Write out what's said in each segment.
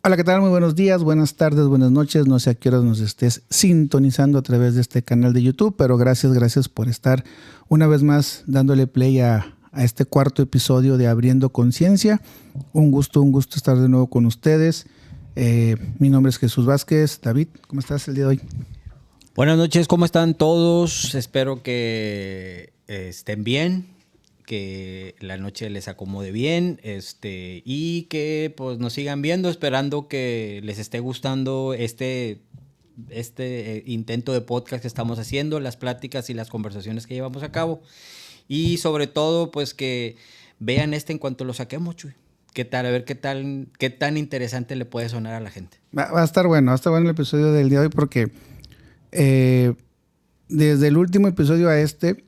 Hola, ¿qué tal? Muy buenos días, buenas tardes, buenas noches. No sé a qué horas nos estés sintonizando a través de este canal de YouTube, pero gracias por estar una vez más dándole play a este cuarto episodio de Abriendo Conciencia. Un gusto estar de nuevo con ustedes. Mi nombre es Jesús Vázquez. David, ¿cómo estás el día de hoy? Buenas noches, ¿cómo están todos? Espero que estén bien, que la noche les acomode bien, y que pues nos sigan viendo, esperando que les esté gustando este intento de podcast que estamos haciendo, las pláticas y las conversaciones que llevamos a cabo. Y sobre todo, pues que vean en cuanto lo saquemos, Chuy. ¿Qué tal? A ver qué tan interesante le puede sonar a la gente. Va a estar bueno el episodio del día de hoy porque desde el último episodio a este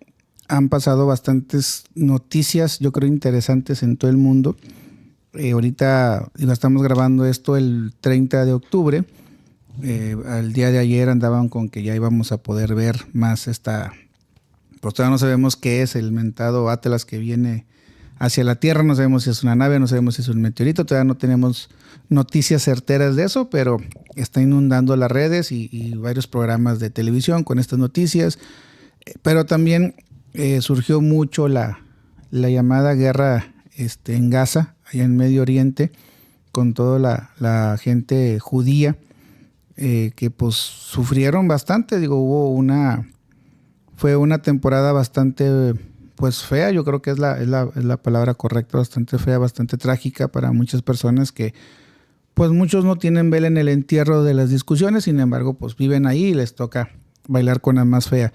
han pasado bastantes noticias, yo creo, interesantes en todo el mundo. Ahorita estamos grabando esto el 30 de octubre. Al día de ayer andaban con que ya íbamos a poder ver más pues todavía no sabemos qué es el mentado Atlas que viene hacia la Tierra. No sabemos si es una nave, no sabemos si es un meteorito. Todavía no tenemos noticias certeras de eso, pero está inundando las redes y varios programas de televisión con estas noticias. Pero también surgió mucho la llamada guerra en Gaza, allá en Medio Oriente, con toda la gente judía que pues sufrieron bastante. Fue una temporada bastante pues fea, yo creo que es la palabra correcta, bastante fea, bastante trágica para muchas personas que pues muchos no tienen vela en el entierro de las discusiones, sin embargo pues viven ahí y les toca bailar con la más fea.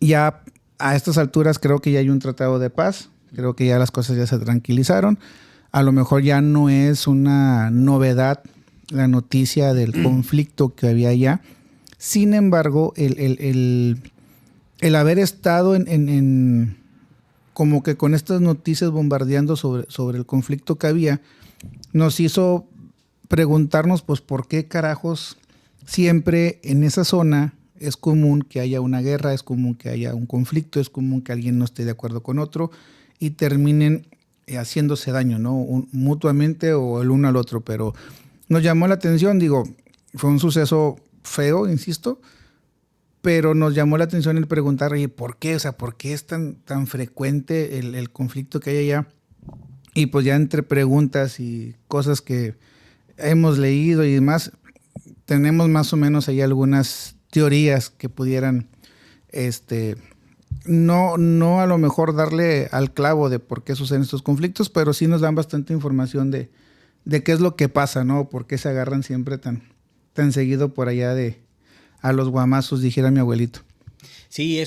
Ya a estas alturas creo que ya hay un tratado de paz, creo que ya las cosas ya se tranquilizaron. A lo mejor ya no es una novedad la noticia del conflicto que había allá. Sin embargo, el haber estado en como que con estas noticias bombardeando sobre el conflicto que había, nos hizo preguntarnos pues por qué carajos siempre en esa zona es común que haya una guerra, es común que haya un conflicto, es común que alguien no esté de acuerdo con otro y terminen haciéndose daño, ¿no? Mutuamente o el uno al otro. Pero nos llamó la atención, fue un suceso feo, insisto, pero nos llamó la atención el preguntar, oye, ¿por qué? O sea, ¿por qué es tan frecuente el conflicto que hay allá? Y pues ya entre preguntas y cosas que hemos leído y demás, tenemos más o menos ahí algunas teorías que pudieran, no a lo mejor darle al clavo de por qué suceden estos conflictos, pero sí nos dan bastante información de qué es lo que pasa, ¿no? Por qué se agarran siempre tan seguido por allá a los guamazos, dijera mi abuelito. Sí,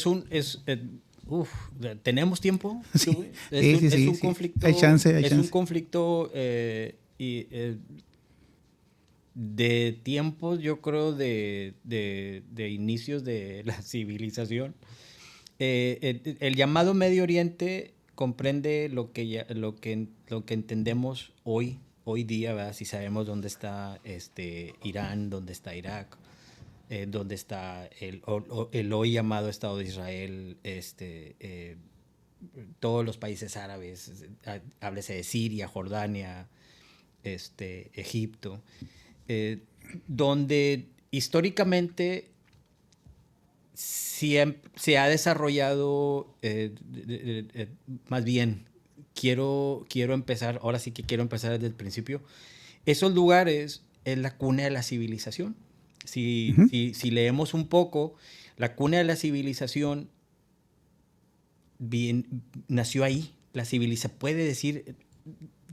¿tenemos tiempo? Sí, Es un sí. conflicto, Hay chance. un conflicto de tiempos, yo creo, de inicios de la civilización. El llamado Medio Oriente comprende lo que entendemos hoy día, ¿verdad? Si sabemos dónde está Irán, dónde está Irak, donde está el hoy llamado Estado de Israel, todos los países árabes, háblese de Siria, Jordania, Egipto, eh, donde históricamente se ha desarrollado, más bien, quiero empezar, ahora sí que quiero empezar desde el principio. Esos lugares es la cuna de la civilización. Si leemos un poco, la cuna de la civilización nació ahí. Puede decir,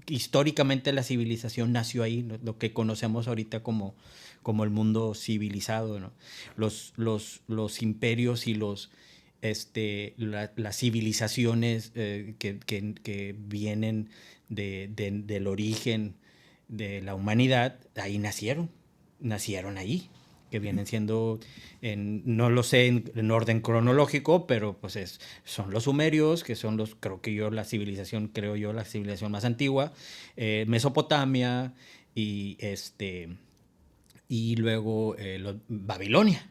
históricamente la civilización nació ahí, lo que conocemos ahorita como el mundo civilizado, ¿no? Los imperios y las civilizaciones que vienen del origen de la humanidad, ahí nacieron ahí, que vienen siendo, no lo sé en orden cronológico, pero pues son los sumerios, que son la civilización más antigua, Mesopotamia y y luego Babilonia,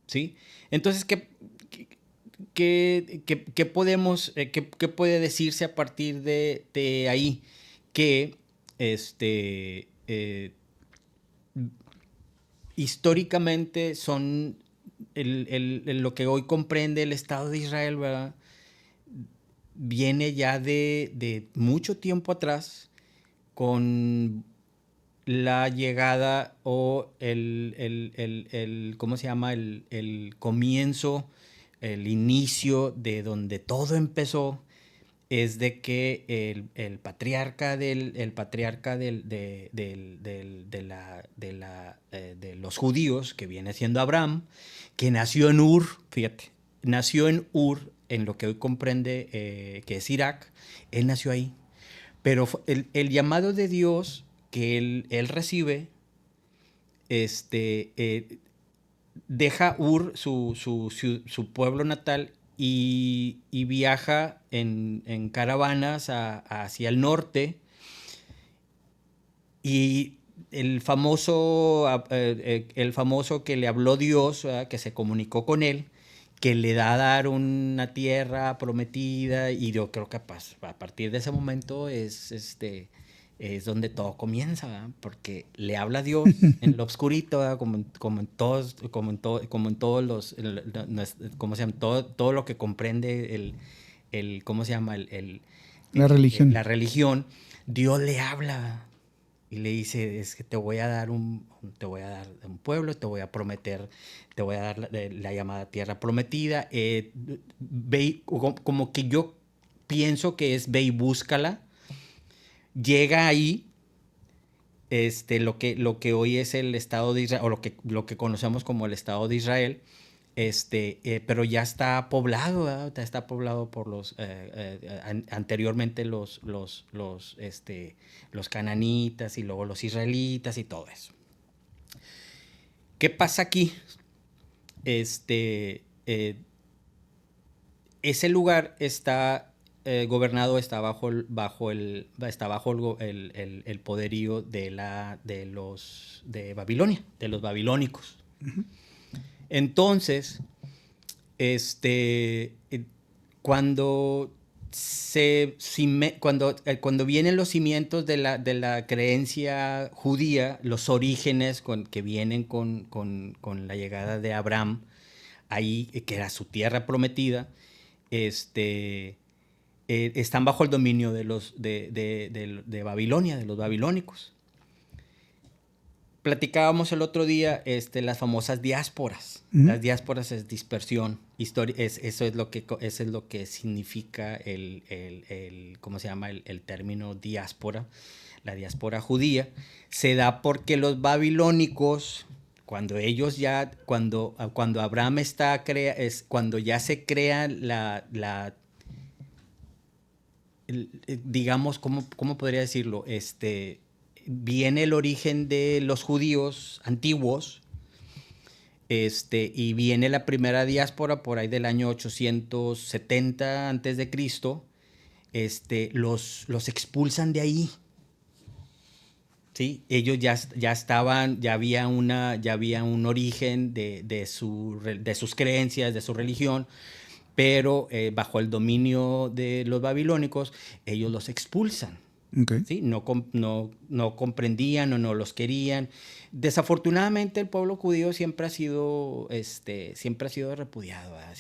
¿sí? Entonces, ¿qué puede decirse a partir de ahí? Que históricamente son lo que hoy comprende el Estado de Israel, ¿verdad? Viene ya de mucho tiempo atrás con la llegada o ¿cómo se llama? El comienzo, el inicio de donde todo empezó, es de que el patriarca de los judíos, que viene siendo Abraham, que nació en Ur, fíjate, nació en Ur, en lo que hoy comprende que es Irak, él nació ahí. Pero el llamado de Dios que él recibe, deja Ur, su pueblo natal, y viaja en caravanas hacia el norte. Y el famoso que le habló Dios, ¿verdad? Que se comunicó con él, que le da a dar una tierra prometida, y yo creo que a partir de ese momento es donde todo comienza, ¿verdad? Porque le habla a Dios en lo oscurito, ¿verdad? Como en todos, como en todos ¿cómo se llama? Todo lo que comprende ¿cómo se llama? La religión. La religión. Dios le habla y le dice, es que te voy a dar un pueblo, te voy a prometer, te voy a dar la llamada tierra prometida. Ve, como que yo pienso que es ve y búscala. Llega ahí, lo que hoy es el Estado de Israel, o lo que conocemos como el Estado de Israel, pero ya está poblado, ¿verdad? Ya está poblado por anteriormente los cananitas, y luego los israelitas y todo eso. ¿Qué pasa aquí? Ese lugar está gobernado, está bajo el poderío de Babilonia, de los babilónicos. Uh-huh. Entonces, cuando vienen los cimientos de la creencia judía, los orígenes que vienen con la llegada de Abraham, ahí, que era su tierra prometida, están bajo el dominio de Babilonia, de los babilónicos. Platicábamos el otro día las famosas diásporas. Uh-huh. Las diásporas es dispersión. Eso es lo que significa ¿cómo se llama? El término diáspora. La diáspora judía se da porque los babilónicos, cuando Abraham cuando ya se crea digamos, ¿cómo podría decirlo? Viene el origen de los judíos antiguos, y viene la primera diáspora por ahí del año 870 antes de Cristo. Los expulsan de ahí. ¿Sí? Ellos ya estaban, ya había un origen de sus creencias, de su religión, pero bajo el dominio de los babilónicos, ellos los expulsan. Okay. ¿Sí? No comprendían o no los querían. Desafortunadamente, el pueblo judío siempre ha sido repudiado, ¿verdad?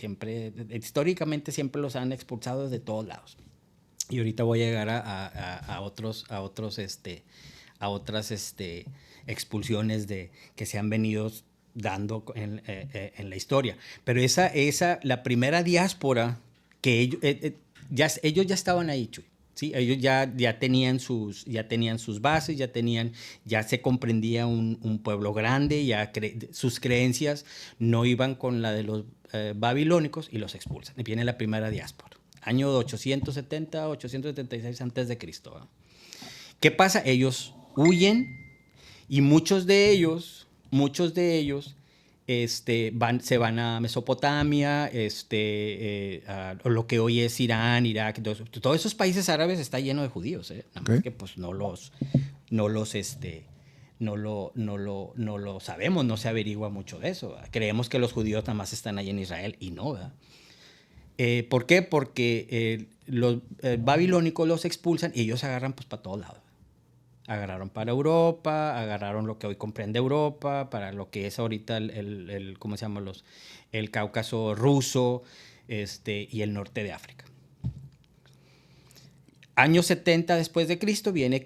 Históricamente siempre los han expulsado de todos lados. Y ahorita voy a llegar a otras expulsiones que se han venido dando en la historia. Pero la primera diáspora que ellos ya estaban ahí, Chuy. Sí, ellos ya tenían sus bases, ya se comprendía un pueblo grande, sus creencias no iban con la de los babilónicos, y los expulsan. Y viene la primera diáspora, año 876 antes de Cristo, ¿verdad? ¿Qué pasa? Ellos huyen, y muchos de ellos se van a Mesopotamia, a lo que hoy es Irán, Irak. Todos esos países árabes está lleno de judíos, nada más que pues no lo sabemos, no se averigua mucho de eso, ¿verdad? Creemos que los judíos nada más están ahí en Israel, y no, ¿verdad? ¿Por qué? Porque los babilónicos los expulsan y ellos agarran pues para todos lados. Agarraron para Europa, agarraron lo que hoy comprende Europa, para lo que es ahorita ¿cómo se llama? El Cáucaso ruso, y el norte de África. Años 70 después de Cristo viene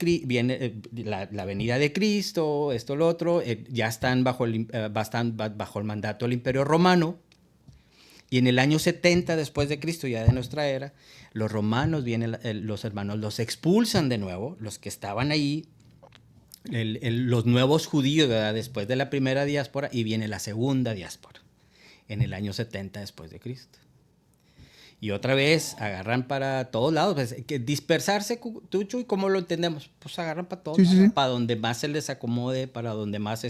la venida de Cristo, esto, lo otro, ya están bajo el mandato del Imperio Romano. Y en el año 70 después de Cristo, ya de nuestra era, los romanos los hermanos los expulsan de nuevo, los que estaban ahí, los nuevos judíos, ¿verdad? Después de la primera diáspora, y viene la segunda diáspora, en el año 70 después de Cristo. Y otra vez agarran para todos lados. Pues, que dispersarse, Tucho, ¿y cómo lo entendemos? Pues agarran para todos lados, sí. Para donde más se les acomode, para donde más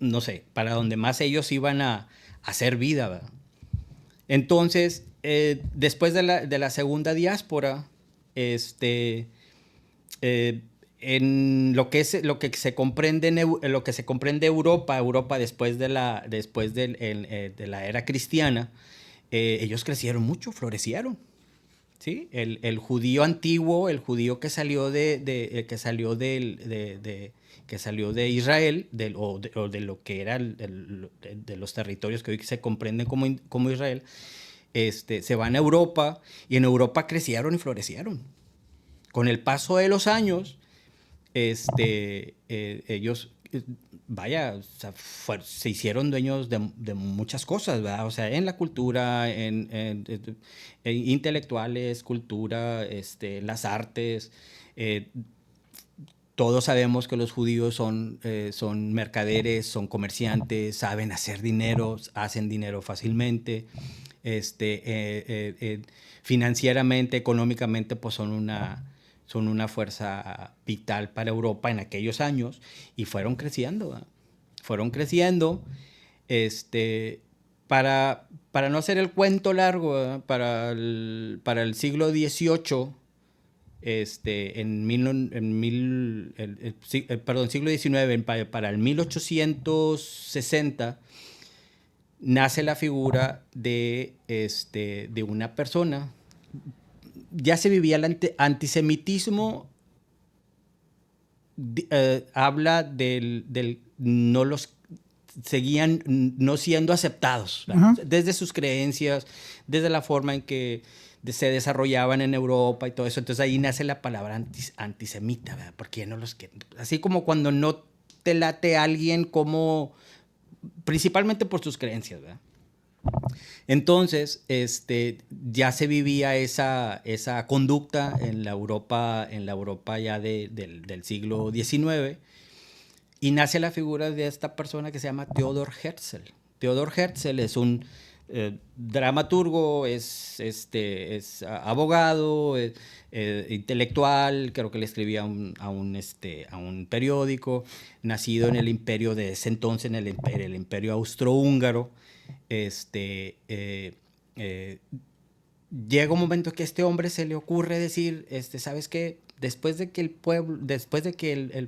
no sé, para donde más ellos iban a hacer vida, ¿verdad? Entonces, después de la segunda diáspora, en lo que se comprende Europa después de la era cristiana, ellos crecieron mucho, florecieron, ¿sí? El judío antiguo, el judío que salió de Israel, o de lo que era de los territorios que hoy se comprenden como Israel, se van a Europa, y en Europa crecieron y florecieron. Con el paso de los años, ellos, vaya, o sea, se hicieron dueños de muchas cosas, ¿verdad? O sea, en la cultura, en intelectuales, cultura, las artes. Todos sabemos que los judíos son mercaderes, son comerciantes, saben hacer dinero, hacen dinero fácilmente. Financieramente, económicamente, pues son una fuerza vital para Europa en aquellos años, y fueron creciendo, ¿verdad? Fueron creciendo, para no hacer el cuento largo, ¿verdad? Para el siglo XVIII, siglo XIX, para el 1860, nace la figura de una persona. Ya se vivía el antisemitismo, habla del seguían no siendo aceptados, desde sus creencias, desde la forma en que se desarrollaban en Europa y todo eso. Entonces ahí nace la palabra antisemita, ¿verdad? Porque no los quieren. Así como cuando no te late a alguien, principalmente por sus creencias, ¿verdad? Entonces, ya se vivía esa conducta en la Europa ya del siglo XIX, y nace la figura de esta persona que se llama Theodor Herzl. Theodor Herzl es un dramaturgo, es abogado, intelectual, creo que le escribía a un periódico, nacido en el imperio de ese entonces, en el imperio austrohúngaro. Llega un momento que a este hombre se le ocurre decir, ¿sabes qué? Después de que el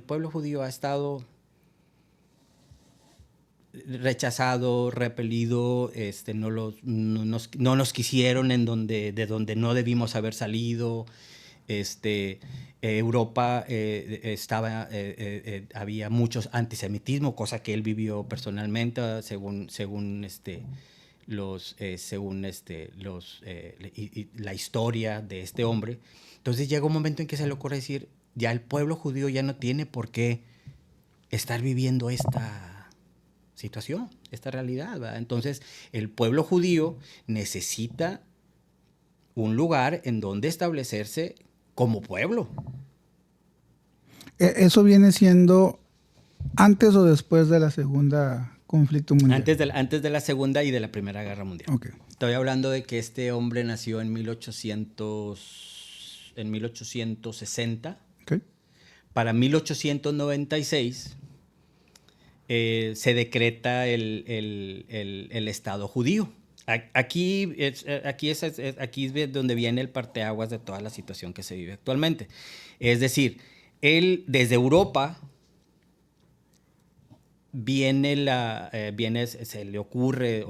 pueblo judío ha estado rechazado, repelido, no nos quisieron de donde no debimos haber salido, Europa había mucho antisemitismo, cosa que él vivió personalmente, según la historia de este hombre. Entonces llega un momento en que se le ocurre decir, ya el pueblo judío ya no tiene por qué estar viviendo esta situación, esta realidad, ¿verdad? Entonces el pueblo judío necesita un lugar en donde establecerse como pueblo. ¿Eso viene siendo antes o después de la Segunda conflicto mundial? Antes de la Segunda y de la Primera Guerra Mundial. Okay. Estoy hablando de que este hombre nació en 1860. Okay. Para 1896 se decreta el Estado judío. Aquí es donde viene el parteaguas de toda la situación que se vive actualmente. Es decir, él desde Europa se le ocurre,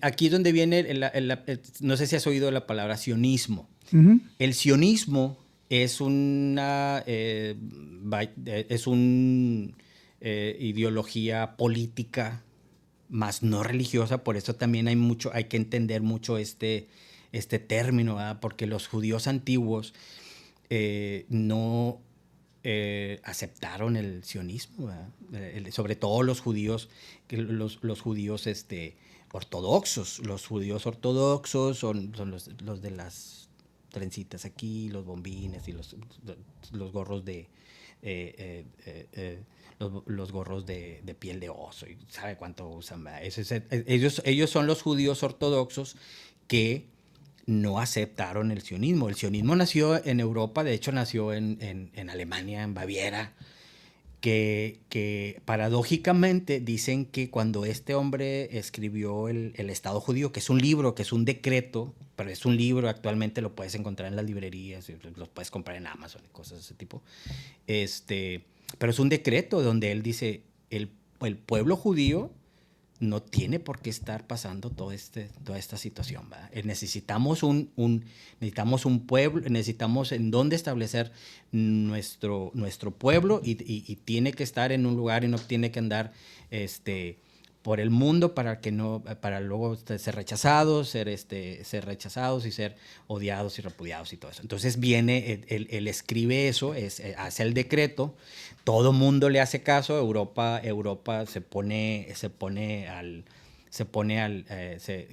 aquí es donde viene, no sé si has oído la palabra sionismo. Uh-huh. El sionismo es una ideología política, más no religiosa. Por eso también hay que entender mucho este término, ¿verdad? Porque los judíos antiguos no aceptaron el sionismo, sobre todo los judíos, los judíos ortodoxos. Los judíos ortodoxos son los de las trencitas aquí, los bombines y los gorros de los gorros de piel de oso, y sabe cuánto usan, ¿verdad? Ellos son los judíos ortodoxos que no aceptaron el sionismo. El sionismo nació en Europa, de hecho nació en Alemania, en Baviera, que paradójicamente dicen que cuando este hombre escribió el Estado judío, que es un libro, que es un decreto, pero es un libro, actualmente lo puedes encontrar en las librerías, los puedes comprar en Amazon y cosas de ese tipo, pero es un decreto donde él dice, el pueblo judío no tiene por qué estar pasando toda esta situación, ¿verdad? Necesitamos necesitamos un pueblo, necesitamos en dónde establecer nuestro pueblo, y tiene que estar en un lugar y no tiene que andar por el mundo para luego ser rechazados, ser rechazados y ser odiados y repudiados y todo eso. Entonces viene, él escribe eso, hace el decreto, todo mundo le hace caso. Europa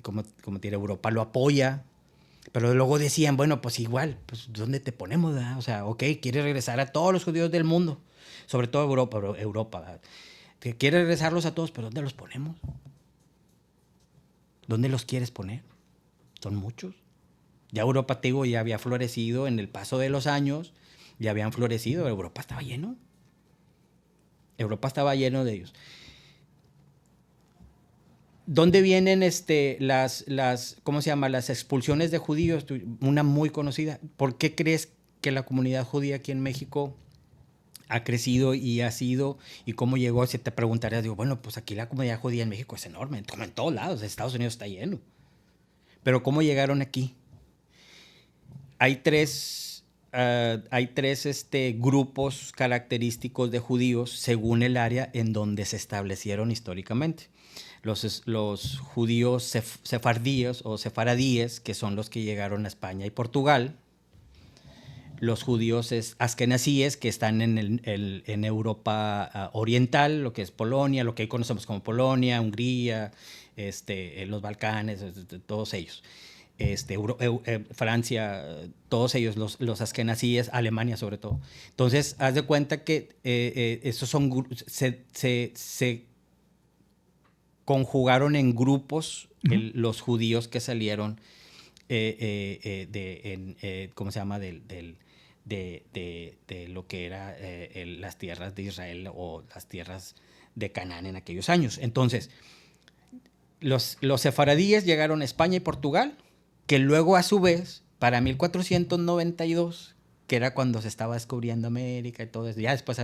como tiene, Europa lo apoya. Pero luego decían, bueno, pues igual, pues ¿dónde te ponemos, verdad? O sea, ok, quieres regresar a todos los judíos del mundo, sobre todo Europa, ¿verdad? Quieres regresarlos a todos, pero ¿dónde los ponemos? ¿Dónde los quieres poner? Son muchos. Ya Europa, te digo, ya había florecido en el paso de los años, ya habían florecido, Europa estaba lleno. Europa estaba lleno de ellos. ¿Dónde vienen ¿cómo se llama? Las expulsiones de judíos? Una muy conocida. ¿Por qué crees que la comunidad judía aquí en México ha crecido y ha sido, y cómo llegó? Si te preguntarías, digo, bueno, pues aquí la comunidad judía en México es enorme, como en todos lados, Estados Unidos está lleno. Pero ¿cómo llegaron aquí? Hay tres grupos característicos de judíos según el área en donde se establecieron históricamente. Los judíos sefardíes o sefaradíes, que son los que llegaron a España y Portugal. Los judíos askenazíes, que están en Europa oriental, lo que es Polonia, lo que hoy conocemos como Polonia, Hungría, los Balcanes, todos ellos. Francia, todos ellos, los askenazíes, Alemania sobre todo. Entonces, haz de cuenta que esos se conjugaron en grupos los judíos que salieron ¿cómo se llama? De lo que era las tierras de Israel o las tierras de Canaán en aquellos años. Entonces, los sefaradíes llegaron a España y Portugal, que luego a su vez, para 1492, que era cuando se estaba descubriendo América y todo eso, ya después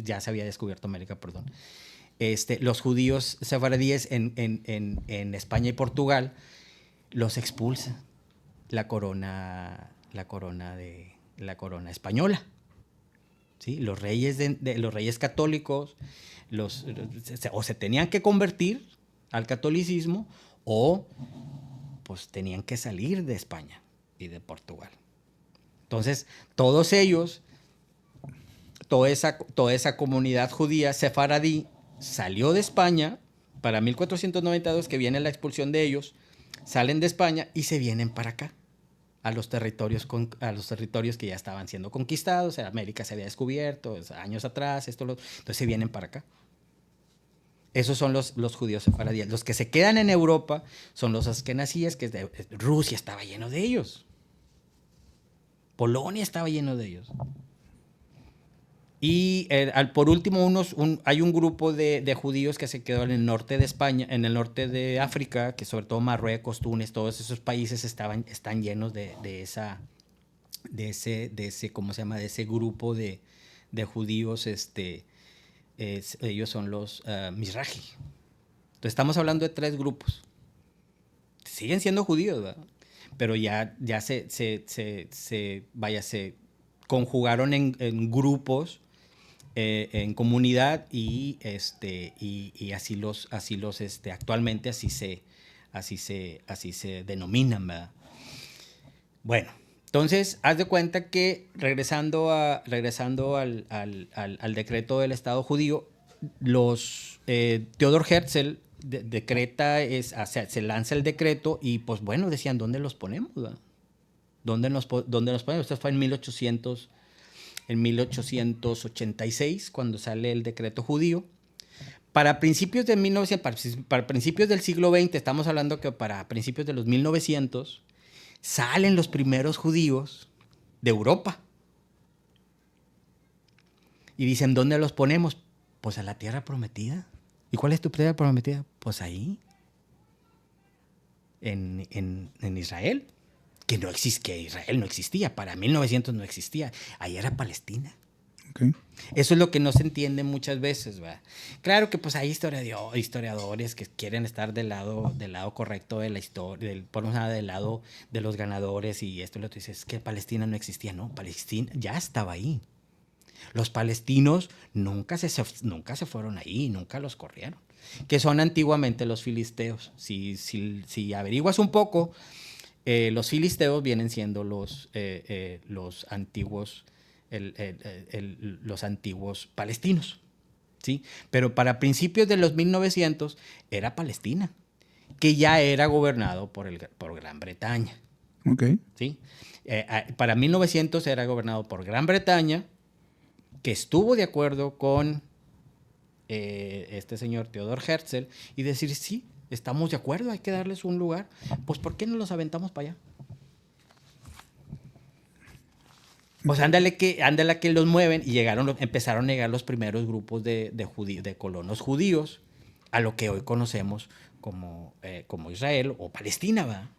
ya se había descubierto América, perdón. Los judíos sefaradíes en España y Portugal los expulsa la corona española. ¿Sí? Los reyes católicos o se tenían que convertir al catolicismo, o pues tenían que salir de España y de Portugal. Entonces, todos ellos, toda esa comunidad judía sefaradí salió de España para 1492, que viene la expulsión de ellos, salen de España y se vienen para acá, a los territorios que ya estaban siendo conquistados. América se había descubierto años atrás, entonces se vienen para acá. Esos son los judíos sefaradíes. Los que se quedan en Europa son los askenazíes, que Rusia estaba lleno de ellos. Polonia estaba lleno de ellos. Y por último, hay un grupo de judíos que se quedó en el norte de España, en el norte de África, que sobre todo Marruecos, Túnez, todos esos países están llenos de ese ¿cómo se llama? De ese grupo de judíos. Ellos son los Mizrahi. Entonces estamos hablando de tres grupos. Siguen siendo judíos, ¿verdad? Pero ya se conjugaron en grupos, en comunidad y así los actualmente así se denominan, ¿verdad? Bueno, entonces haz de cuenta que regresando al decreto del Estado judío, Theodor Herzl decreta, se lanza el decreto y pues bueno, decían, ¿dónde los ponemos? ¿Verdad? ¿Dónde los ponemos? Esto fue en 1886, cuando sale el decreto judío. Para principios de 1900, para principios del siglo XX, estamos hablando que para principios de los 1900, salen los primeros judíos de Europa. Y dicen, ¿dónde los ponemos? Pues a la tierra prometida. ¿Y cuál es tu tierra prometida? Pues ahí, en Israel. Que Israel no existía. Para 1900 no existía. Ahí era Palestina. Okay. Eso es lo que no se entiende muchas veces, ¿verdad? Claro que pues hay historiadores que quieren estar del lado correcto de la historia, del lado de los ganadores y esto lo dices, es que Palestina no existía. No, Palestina ya estaba ahí. Los palestinos nunca se fueron ahí, nunca los corrieron. Que son antiguamente los filisteos. Si averiguas un poco, los filisteos vienen siendo los antiguos palestinos, ¿sí? Pero para principios de los 1900 era Palestina, que ya era gobernado por Gran Bretaña. Okay. ¿Sí? Para 1900 era gobernado por Gran Bretaña, que estuvo de acuerdo con este señor Theodor Herzl y decir, sí, estamos de acuerdo, hay que darles un lugar. Pues, ¿por qué no los aventamos para allá? Pues ándale que los mueven y empezaron a llegar los primeros grupos de colonos judíos a lo que hoy conocemos como Israel o Palestina, ¿verdad?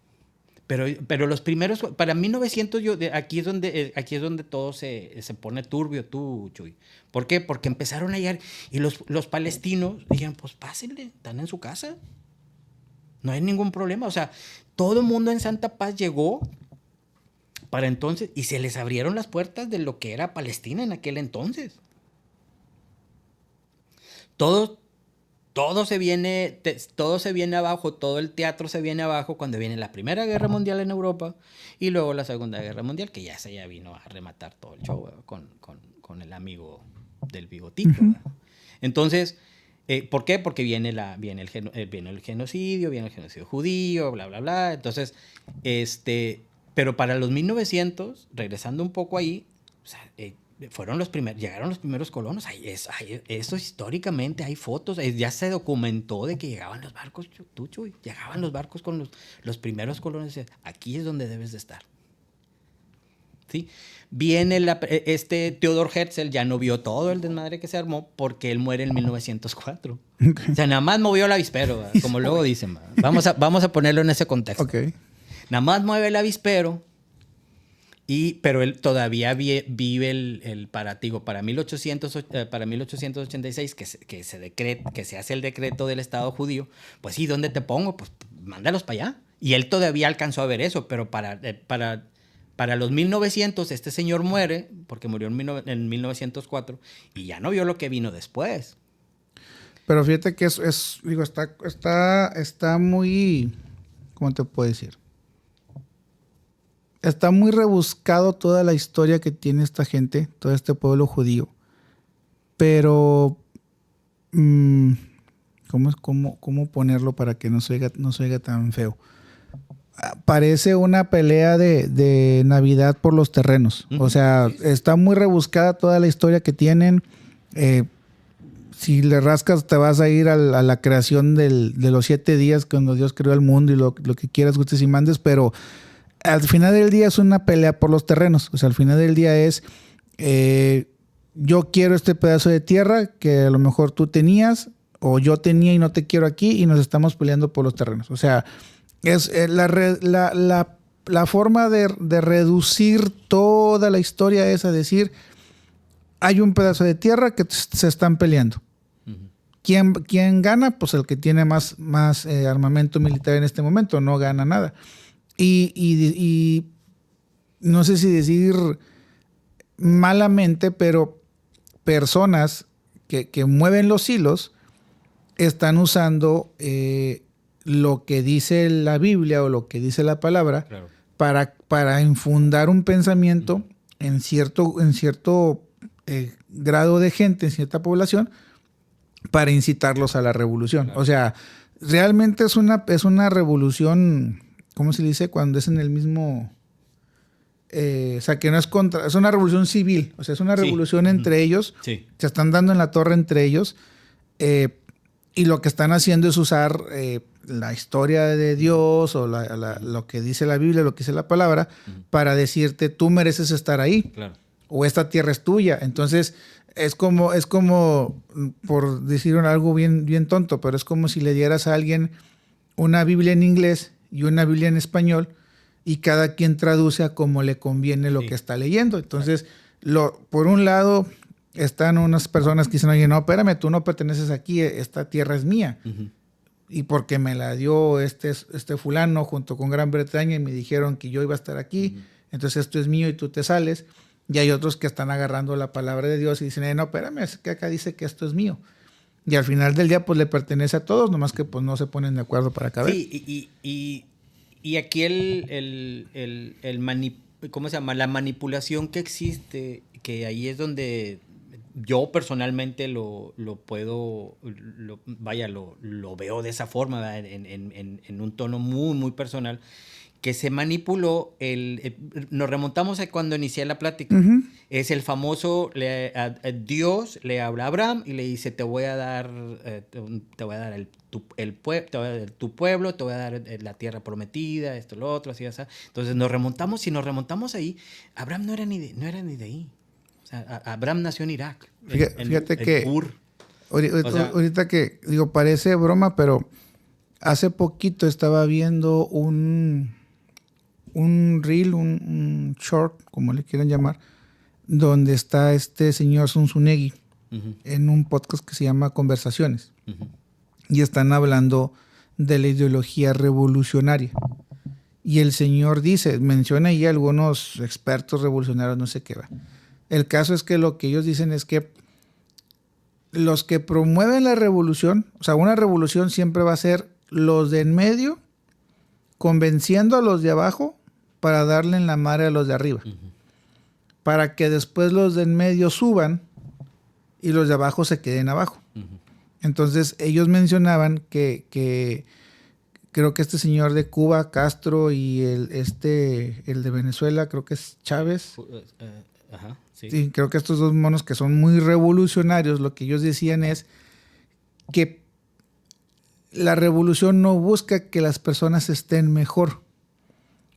Pero los primeros, para 1900, aquí es donde todo se pone turbio, tú, Chuy. ¿Por qué? Porque empezaron a llegar y los palestinos dijeron, pues pásenle, están en su casa. No hay ningún problema. O sea, todo el mundo en Santa Paz llegó para entonces y se les abrieron las puertas de lo que era Palestina en aquel entonces. Todo se viene abajo, todo el teatro se viene abajo cuando viene la Primera Guerra Mundial en Europa y luego la Segunda Guerra Mundial, que ya vino a rematar todo el show con el amigo del bigotito. Uh-huh. Entonces, ¿por qué? Porque viene el genocidio judío, bla, bla, bla. Entonces, pero para los 1900, regresando un poco ahí, o sea, llegaron los primeros colonos. Eso históricamente hay fotos, ya se documentó de que llegaban los barcos, llegaban los barcos con los primeros colonos. Aquí es donde debes de estar. ¿Sí? Viene Theodor Herzl, ya no vio todo el desmadre que se armó porque él muere en 1904. Okay. O sea, nada más movió el avispero, ¿verdad? Como luego dicen. Vamos a ponerlo en ese contexto. Okay. Nada más mueve el avispero. Pero él todavía vive para 1886 que se hace el decreto del Estado judío. Pues sí, ¿dónde te pongo? Pues mándalos para allá. Y él todavía alcanzó a ver eso, pero para los 1900 este señor muere, porque murió en 1904, y ya no vio lo que vino después. Pero fíjate que está muy, ¿cómo te puedo decir? Está muy rebuscado toda la historia que tiene esta gente, todo este pueblo judío. Pero, ¿cómo ponerlo para que no se oiga tan feo? Parece una pelea de Navidad por los terrenos. Uh-huh. O sea, está muy rebuscada toda la historia que tienen. Si le rascas, te vas a ir a la creación de los 7 días cuando Dios creó el mundo y lo que quieras, gustes y mandes, pero al final del día es una pelea por los terrenos. O sea, al final del día es yo quiero este pedazo de tierra que a lo mejor tú tenías o yo tenía y no te quiero aquí y nos estamos peleando por los terrenos. O sea, es la forma de reducir toda la historia es a decir, hay un pedazo de tierra que se están peleando. Uh-huh. ¿Quién gana? Pues el que tiene más armamento militar en este momento. No gana nada. Y no sé si decir malamente, pero personas que mueven los hilos están usando lo que dice la Biblia o lo que dice la palabra, Claro. para infundar un pensamiento en cierto grado de gente, en cierta población, para incitarlos a la revolución. Claro. O sea, realmente es una revolución, ¿cómo se dice? Cuando es en el mismo... o sea, que no es contra... Es una revolución civil. O sea, es una revolución entre ellos. Sí. Se están dando en la torre entre ellos. Y lo que están haciendo es usar la historia de Dios o lo que dice la Biblia, lo que dice la palabra, para decirte, tú mereces estar ahí. Claro. O esta tierra es tuya. Entonces, es como, por decir algo bien tonto, pero es como si le dieras a alguien una Biblia en inglés y una Biblia en español y cada quien traduce a como le conviene lo que está leyendo. Entonces, por un lado, están unas personas que dicen, oye, no, espérame, tú no perteneces aquí, esta tierra es mía. Y porque me la dio este fulano junto con Gran Bretaña y me dijeron que yo iba a estar aquí, entonces esto es mío y tú te sales. Y hay otros que están agarrando la palabra de Dios y dicen, no, espérame, es que acá dice que esto es mío. Y al final del día, pues le pertenece a todos, nomás que pues no se ponen de acuerdo para caber. Sí, y aquí ¿cómo se llama? La manipulación que existe, que ahí es donde yo personalmente lo puedo, lo veo de esa forma, ¿verdad? En un tono muy, muy personal, que se manipuló, nos remontamos a cuando inicié la plática. Es el famoso, Dios le habla a Abraham y le dice, te voy a dar tu pueblo, te voy a dar la tierra prometida, esto, lo otro, así, así. Entonces nos remontamos ahí, Abraham no era ni de ahí. O sea, Abraham nació en Irak. Fíjate que Ur. ahorita que digo, parece broma, pero hace poquito estaba viendo un reel, un short, como le quieran llamar, donde está este señor Zunzunegui en un podcast que se llama Conversaciones. Y están hablando de la ideología revolucionaria. Y el señor menciona ahí algunos expertos revolucionarios, no sé qué va. El caso es que lo que ellos dicen es que los que promueven la revolución, o sea, una revolución siempre va a ser los de en medio convenciendo a los de abajo para darle en la madre a los de arriba. Para que después los de en medio suban y los de abajo se queden abajo. Entonces, ellos mencionaban que creo que este señor de Cuba, Castro, y el de Venezuela, creo que es Chávez. Ajá, sí. Sí, creo que estos dos monos que son muy revolucionarios, lo que ellos decían es que la revolución no busca que las personas estén mejor.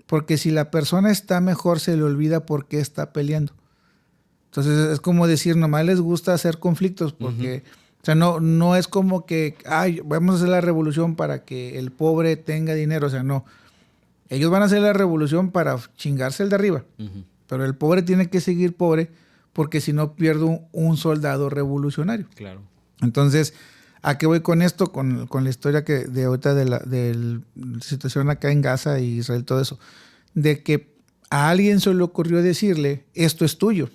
Porque si la persona está mejor, se le olvida por qué está peleando. Entonces es como decir, nomás les gusta hacer conflictos, porque o sea, no es como que, vamos a hacer la revolución para que el pobre tenga dinero. O sea, no. Ellos van a hacer la revolución para chingarse el de arriba. Pero el pobre tiene que seguir pobre, porque si no pierde un soldado revolucionario. Claro. Entonces, ¿a qué voy con esto? Con la historia de ahorita de la situación acá en Gaza y Israel, todo eso. De que a alguien se le ocurrió decirle, esto es tuyo.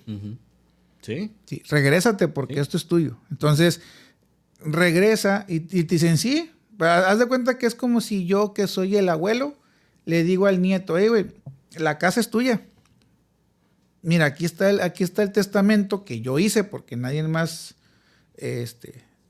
¿Sí? Sí, regrésate porque esto es tuyo. Entonces, regresa y te dicen, sí, haz de cuenta que es como si yo, que soy el abuelo, le digo al nieto, güey, la casa es tuya. Mira, aquí está el testamento que yo hice porque nadie más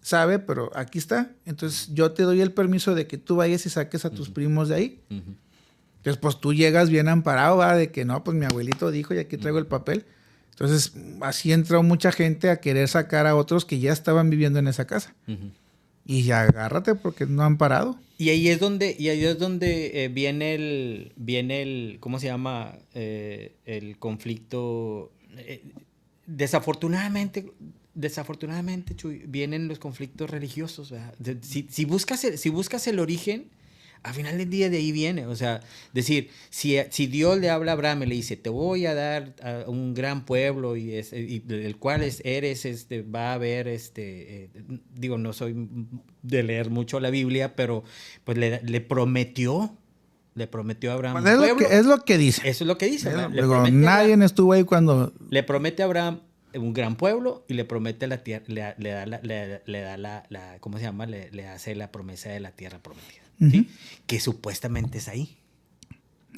sabe, pero aquí está. Entonces yo te doy el permiso de que tú vayas y saques a tus primos de ahí. Entonces pues tú llegas bien amparado, ¿va? De que no, pues mi abuelito dijo y aquí traigo el papel. Entonces así entró mucha gente a querer sacar a otros que ya estaban viviendo en esa casa. Y ya agárrate porque no han parado. Y ahí es donde viene el, ¿cómo se llama? El conflicto. Desafortunadamente, Chuy, vienen los conflictos religiosos. ¿Verdad? Si buscas el origen, al final del día de ahí viene. O sea, decir, si Dios le habla a Abraham y le dice, te voy a dar a un gran pueblo y del cual va a haber, digo, no soy de leer mucho la Biblia, pero pues le prometió Le prometió a Abraham Pues un pueblo. es lo que dice. Eso es lo que dice. Nadie estuvo ahí cuando... Le promete a Abraham un gran pueblo y le promete la tierra, le da la ¿cómo se llama? Le hace la promesa de la tierra prometida. ¿Sí? Que supuestamente es ahí.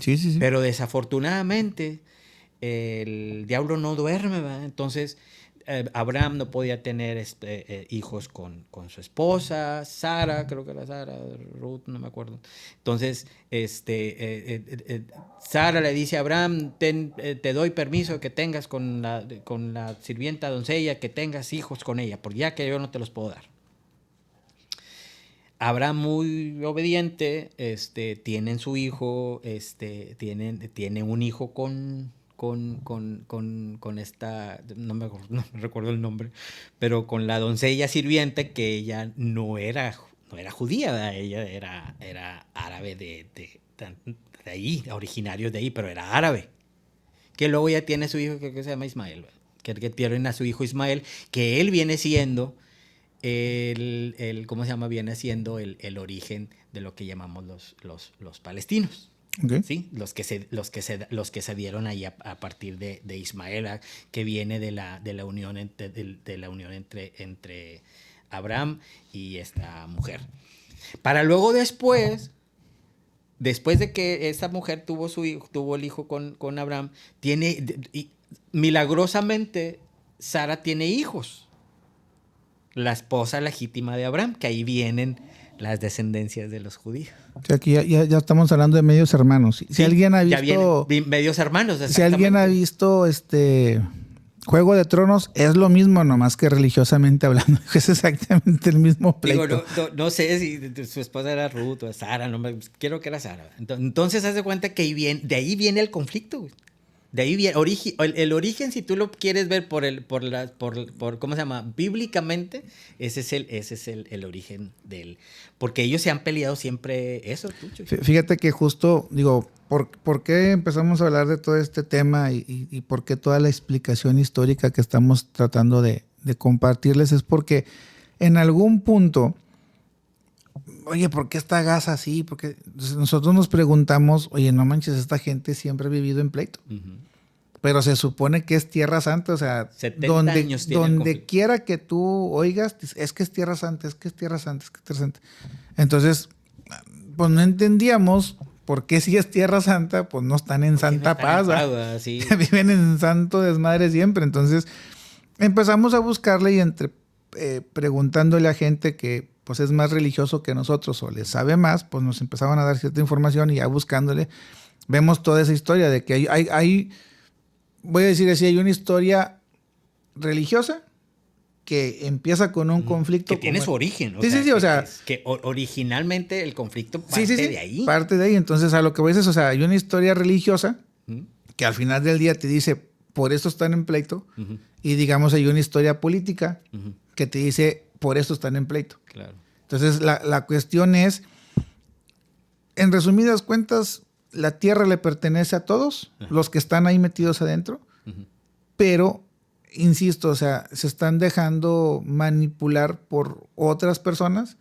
Sí. Pero desafortunadamente el diablo no duerme, ¿verdad? Entonces Abraham no podía tener hijos con su esposa, Sara, creo que era Sara, Ruth, no me acuerdo. Entonces, Sara le dice a Abraham, te doy permiso que tengas con la sirvienta doncella, que tengas hijos con ella, porque ya que yo no te los puedo dar. Abraham, muy obediente, tienen su hijo, tiene un hijo con esta, no me recuerdo el nombre, pero con la doncella sirviente, que ella no era judía, ¿verdad? Ella era árabe de ahí, originario de ahí, pero era árabe. Que luego ya tiene su hijo, que se llama Ismael, ¿verdad? Que tienen a su hijo Ismael, que él viene siendo ¿cómo se llama? Viene siendo el origen de lo que llamamos los palestinos. Okay. ¿Sí? Los que se dieron ahí a partir de Ismael, que viene de la unión entre Abraham y esta mujer. Para luego después de que esa mujer tuvo el hijo con Abraham, milagrosamente Sara tiene hijos. La esposa legítima de Abraham, que ahí vienen las descendencias de los judíos. O sea, aquí ya estamos hablando de medios hermanos. Si alguien ha visto... medios hermanos, si alguien ha visto Juego de Tronos, es lo mismo, nomás que religiosamente hablando. Es exactamente el mismo pleito. Digo, no sé si su esposa era Ruth o Sara, quiero que era Sara. Entonces, haz de cuenta que de ahí viene el conflicto, güey. De ahí viene el origen, si tú lo quieres ver por ¿cómo se llama? Bíblicamente, ese es el origen del... Porque ellos se han peleado siempre eso, Tucho. Fíjate que justo, digo, ¿por qué empezamos a hablar de todo este tema y por qué toda la explicación histórica que estamos tratando de compartirles? Es porque en algún punto, oye, ¿por qué está Gaza así? Porque nosotros nos preguntamos, oye, no manches, esta gente siempre ha vivido en pleito. Uh-huh. Pero se supone que es Tierra Santa, o sea, donde quiera que tú oigas, es que es Tierra Santa, es que es Tierra Santa, es que es Tierra Santa. Entonces, pues no entendíamos por qué si es Tierra Santa, pues no están en Santa Paz. Sí. Viven en santo desmadre siempre. Entonces, empezamos a buscarle y preguntándole a gente que pues es más religioso que nosotros o le sabe más, pues nos empezaban a dar cierta información y ya buscándole, vemos toda esa historia de que hay voy a decir así, hay una historia religiosa que empieza con un conflicto. Que tiene su origen. Sí, o sea. Que originalmente el conflicto parte de ahí. Parte de ahí. Entonces, a lo que voy es, o sea, hay una historia religiosa que al final del día te dice, por esto están en pleito. Y digamos, hay una historia política que te dice, por esto están en pleito. Claro. Entonces, la cuestión es, en resumidas cuentas, la tierra le pertenece a todos, los que están ahí metidos adentro, pero, insisto, o sea, se están dejando manipular por otras personas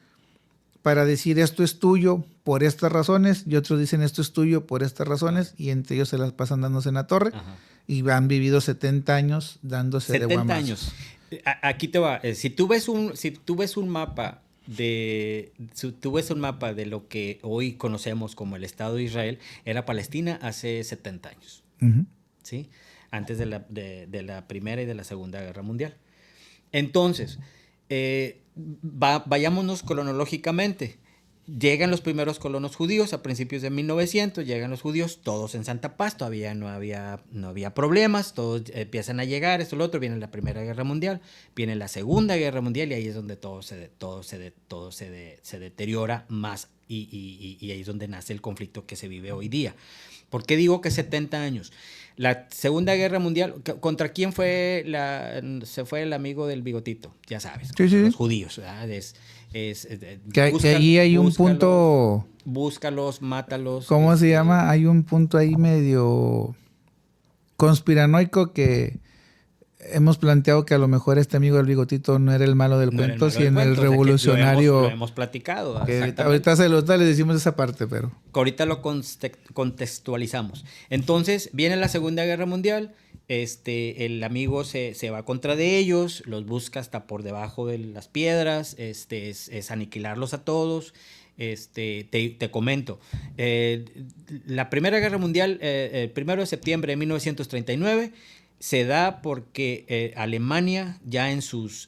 para decir esto es tuyo por estas razones, y otros dicen esto es tuyo por estas razones, y entre ellos se las pasan dándose en la torre, y han vivido 70 años dándose de guamazos. 70 años. Aquí te va, si tú ves un mapa de lo que hoy conocemos como el Estado de Israel, era Palestina hace 70 años, ¿sí? Antes de la Primera y de la Segunda Guerra Mundial. Entonces, vayámonos cronológicamente. Llegan los primeros colonos judíos a principios de 1900, llegan los judíos, todos en Santa Paz, todavía no había problemas, todos empiezan a llegar, esto, lo otro, viene la Primera Guerra Mundial, viene la Segunda Guerra Mundial y ahí es donde todo se deteriora más y ahí es donde nace el conflicto que se vive hoy día. ¿Por qué digo que 70 años? La Segunda Guerra Mundial, ¿contra quién se fue el amigo del bigotito? Ya sabes, los judíos, ¿verdad? Que ahí hay un punto... Búscalos, mátalos. ¿Cómo se llama? Hay un punto ahí medio conspiranoico que hemos planteado que a lo mejor este amigo del bigotito no era el malo del cuento, sino el revolucionario. Lo hemos platicado. Que ahorita le decimos esa parte, pero. Ahorita lo contextualizamos. Entonces, viene la Segunda Guerra Mundial. El amigo se va contra de ellos, los busca hasta por debajo de las piedras, es aniquilarlos a todos. Te comento, la Primera Guerra Mundial, el 1 de septiembre de 1939, se da porque Alemania, ya en sus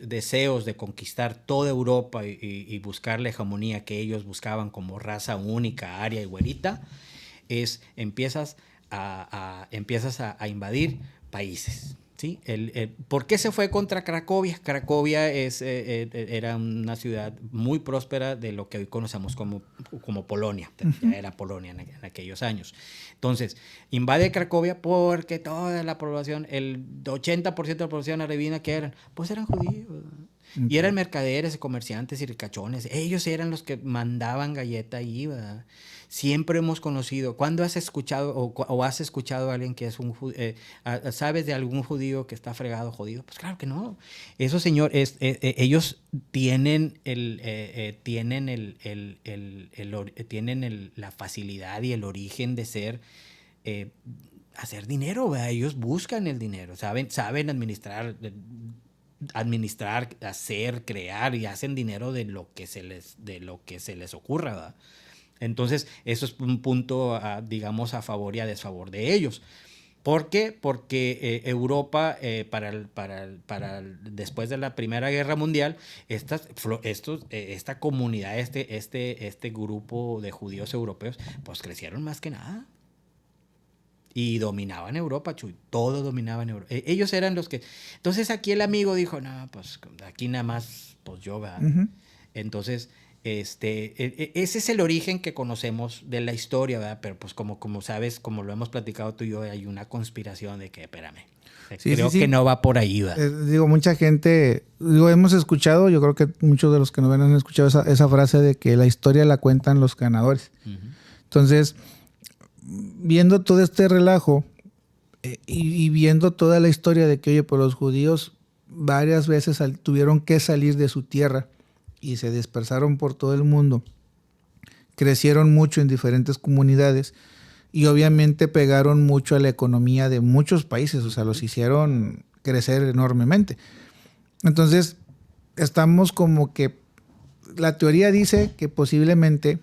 deseos de conquistar toda Europa y buscar la hegemonía que ellos buscaban como raza única, aria y güerita, empiezas a invadir países. ¿Sí? ¿Por qué se fue contra Cracovia? Cracovia era una ciudad muy próspera de lo que hoy conocemos como Polonia. Ya era Polonia en aquellos años. Entonces, invade Cracovia porque toda la población, el 80% de la población adivina que eran. Pues eran judíos. Y eran mercaderes, comerciantes y ricachones. Ellos eran los que mandaban galleta ahí, ¿verdad? Siempre hemos conocido. ¿Cuándo has escuchado o has escuchado a alguien que es sabes de algún judío que está fregado, jodido? Pues claro que no. Esos señores, ellos tienen la facilidad y el origen de hacer dinero, ¿verdad? Ellos buscan el dinero, saben administrar, hacer, crear y hacen dinero de lo que se les ocurra, ¿verdad? Entonces, eso es un punto, digamos, a favor y a desfavor de ellos. ¿Por qué? Porque Europa, después de la Primera Guerra Mundial, esta comunidad, este grupo de judíos europeos, pues crecieron más que nada. Y dominaban Europa, Chuy. Todo dominaban Europa. Ellos eran los que... Entonces aquí el amigo dijo, no, pues aquí nada más, pues yo, ¿verdad? Uh-huh. Entonces, ese es el origen que conocemos de la historia, ¿verdad? Pero pues como sabes, como lo hemos platicado tú y yo, hay una conspiración de que, espérame, creo que no va por ahí, ¿verdad? Mucha gente, hemos escuchado, yo creo que muchos de los que nos ven han escuchado esa frase de que la historia la cuentan los ganadores. Uh-huh. Entonces, viendo todo este relajo y viendo toda la historia de que, oye, pues los judíos varias veces tuvieron que salir de su tierra y se dispersaron por todo el mundo, crecieron mucho en diferentes comunidades y obviamente pegaron mucho a la economía de muchos países, o sea, los hicieron crecer enormemente. Entonces, estamos como que, la teoría dice que posiblemente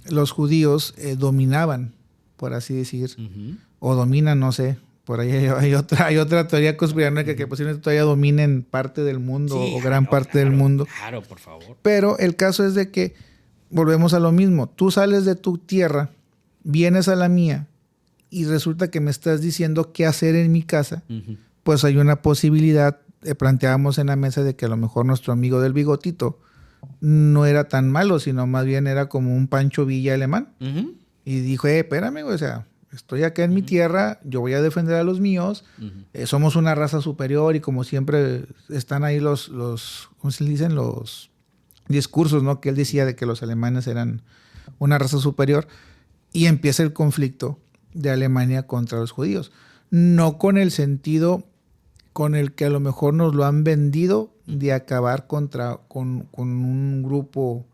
los judíos dominaban, por así decir, uh-huh, o dominan, no sé, por ahí hay otra teoría conspiranoica, uh-huh, que posiblemente todavía dominen parte del mundo, sí, o gran parte del mundo. Claro, por favor. Pero el caso es de que volvemos a lo mismo. Tú sales de tu tierra, vienes a la mía y resulta que me estás diciendo qué hacer en mi casa. Uh-huh. Pues hay una posibilidad, planteábamos en la mesa, de que a lo mejor nuestro amigo del bigotito no era tan malo, sino más bien era como un Pancho Villa alemán. Uh-huh. Y dijo, espérame, o sea, estoy acá en, uh-huh, mi tierra, yo voy a defender a los míos, uh-huh, somos una raza superior y como siempre están ahí los ¿cómo se dicen? Los discursos, ¿no? Que él decía de que los alemanes eran una raza superior, y empieza el conflicto de Alemania contra los judíos. No con el sentido con el que a lo mejor nos lo han vendido, de acabar con un grupo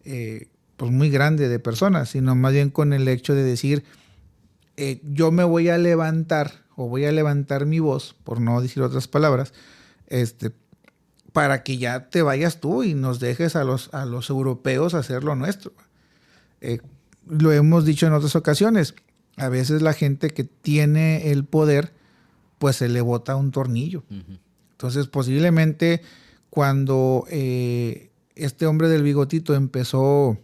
pues muy grande de personas, sino más bien con el hecho de decir, yo me voy a levantar, o voy a levantar mi voz, por no decir otras palabras, para que ya te vayas tú y nos dejes a los europeos hacer lo nuestro. Lo hemos dicho en otras ocasiones, a veces la gente que tiene el poder, pues se le bota un tornillo. Uh-huh. Entonces, posiblemente cuando este hombre del bigotito empezó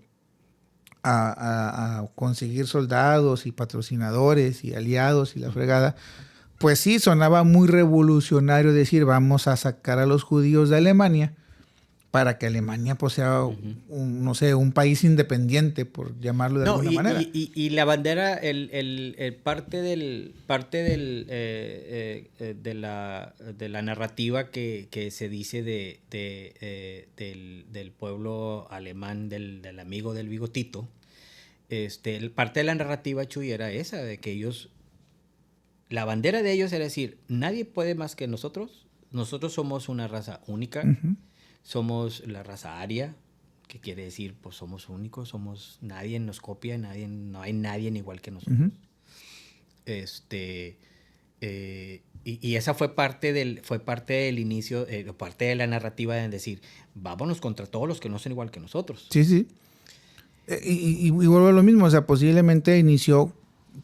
a conseguir soldados y patrocinadores y aliados y la fregada, pues sí, sonaba muy revolucionario decir, vamos a sacar a los judíos de Alemania para que Alemania pues sea, uh-huh, un país independiente, por llamarlo de alguna manera. Y la bandera, parte de la narrativa que se dice del pueblo alemán, del amigo del bigotito, parte de la narrativa, Chuy, era esa, de que ellos la bandera de ellos era decir, nadie puede más que nosotros. Nosotros somos una raza única. Ujú. Somos la raza aria, que quiere decir, pues somos únicos, nadie nos copia, no hay nadie igual que nosotros. Ujú. Y esa fue parte del inicio, parte de la narrativa de decir, vámonos contra todos los que no son igual que nosotros. Sí, sí. Y vuelvo a lo mismo, o sea, posiblemente inició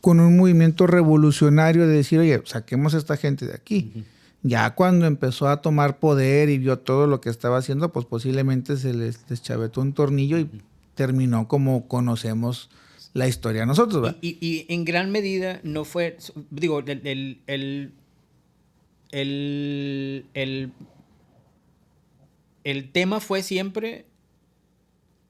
con un movimiento revolucionario de decir, oye, saquemos a esta gente de aquí. Ujú. Ya cuando empezó a tomar poder y vio todo lo que estaba haciendo, pues posiblemente se les deschavetó un tornillo y terminó como conocemos la historia nosotros, ¿verdad? Y en gran medida no fue, digo, el tema fue siempre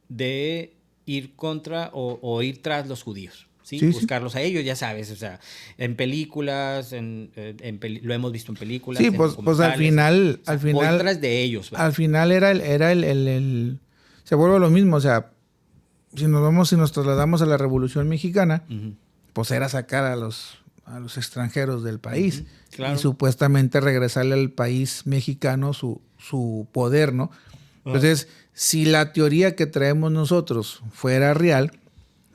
de ir contra o ir tras los judíos. ¿Sí? Sí, Buscarlos a ellos, ya sabes, o sea, en películas, lo hemos visto en películas. Sí, en pues al documentales. final, Voy tras de ellos. ¿Verdad? al final era se vuelve lo mismo, o sea, si nos trasladamos a la Revolución Mexicana, Uh-huh. pues era sacar a los extranjeros del país. Uh-huh. Claro. Y supuestamente regresarle al país mexicano su poder, ¿no? Entonces, si la teoría que traemos nosotros fuera real,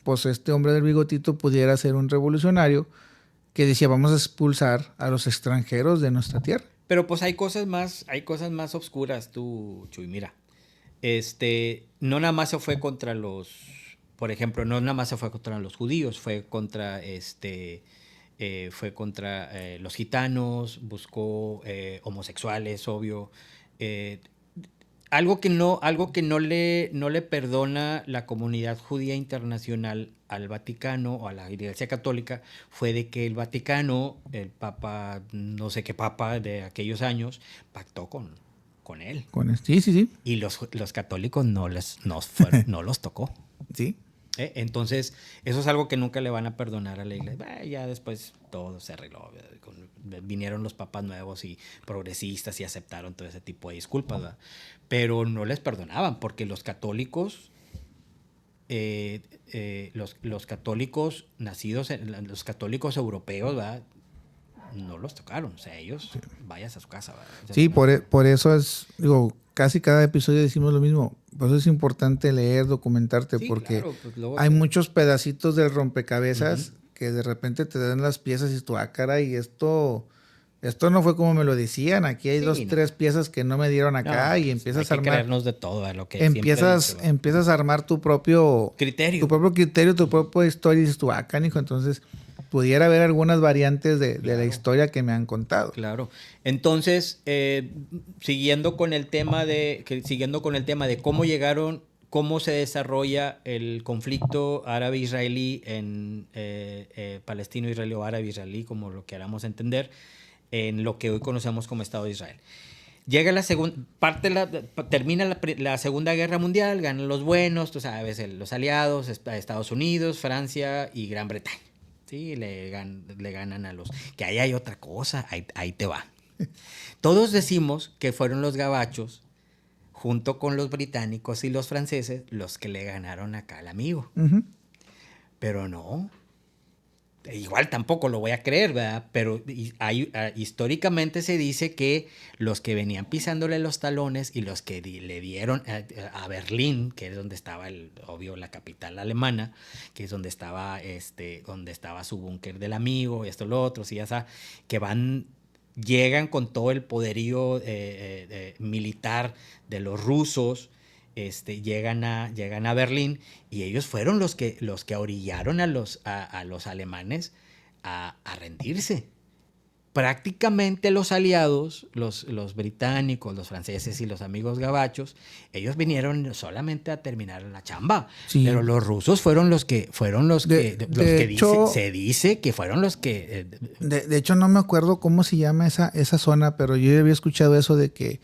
pues este hombre del bigotito pudiera ser un revolucionario que decía, vamos a expulsar a los extranjeros de nuestra tierra. Pero pues hay cosas más obscuras, tú, Chuy, mira. No nada más se fue contra por ejemplo, no nada más se fue contra los judíos, fue contra los gitanos, buscó homosexuales, obvio. Algo que no le perdona la comunidad judía internacional al Vaticano o a la Iglesia Católica fue de que el Vaticano, el Papa, no sé qué Papa de aquellos años, pactó con él. Sí. Y los católicos no los tocó. Sí. Entonces, eso es algo que nunca le van a perdonar a la iglesia. Ya después todo se arregló. Vinieron los papas nuevos y progresistas y aceptaron todo ese tipo de disculpas, ¿verdad? Pero no les perdonaban porque los católicos, los católicos nacidos, los católicos europeos, ¿verdad? No los tocaron. O sea, ellos vayas a su casa, ¿verdad? O sea, Sí, por eso es, digo, casi cada episodio decimos lo mismo. Por eso es importante leer, documentarte, sí, porque claro, pues luego hay muchos pedacitos del rompecabezas que de repente te dan las piezas y tú, caray, esto no fue como me lo decían. Aquí hay Sí, 3 piezas que no me dieron acá y empiezas a hay que armar. creernos de todo, lo que siempre he dicho, Empiezas a armar tu propio criterio. Tu propia historia y dices tú, canijo, entonces pudiera haber algunas variantes de la historia que me han contado. Claro. Entonces, siguiendo con el tema de cómo se desarrolla el conflicto árabe-israelí en palestino-israelí o árabe-israelí, como lo queramos entender, en lo que hoy conocemos como Estado de Israel. Llega termina la Segunda Guerra Mundial, ganan los buenos, tú sabes, los aliados, Estados Unidos, Francia y Gran Bretaña. Sí, le ganan a los... Que ahí hay otra cosa, ahí te va. Todos decimos que fueron los gabachos, junto con los británicos y los franceses, los que le ganaron acá al amigo. Uh-huh. Pero no. Igual tampoco lo voy a creer, ¿verdad? Pero históricamente se dice que los que venían pisándole los talones y los que le dieron a Berlín, que es donde estaba obvio la capital alemana, que es donde estaba su búnker del amigo, esto, lo otro, sí, ya sabes, que llegan con todo el poderío militar de los rusos. Llegan a Berlín y ellos fueron los que orillaron a los alemanes a rendirse. Prácticamente los aliados, los británicos, los franceses y los amigos gabachos, ellos vinieron solamente a terminar la chamba. Sí. Pero los rusos fueron los que se dice que fueron los que... De hecho, no me acuerdo cómo se llama esa zona, pero yo había escuchado eso de que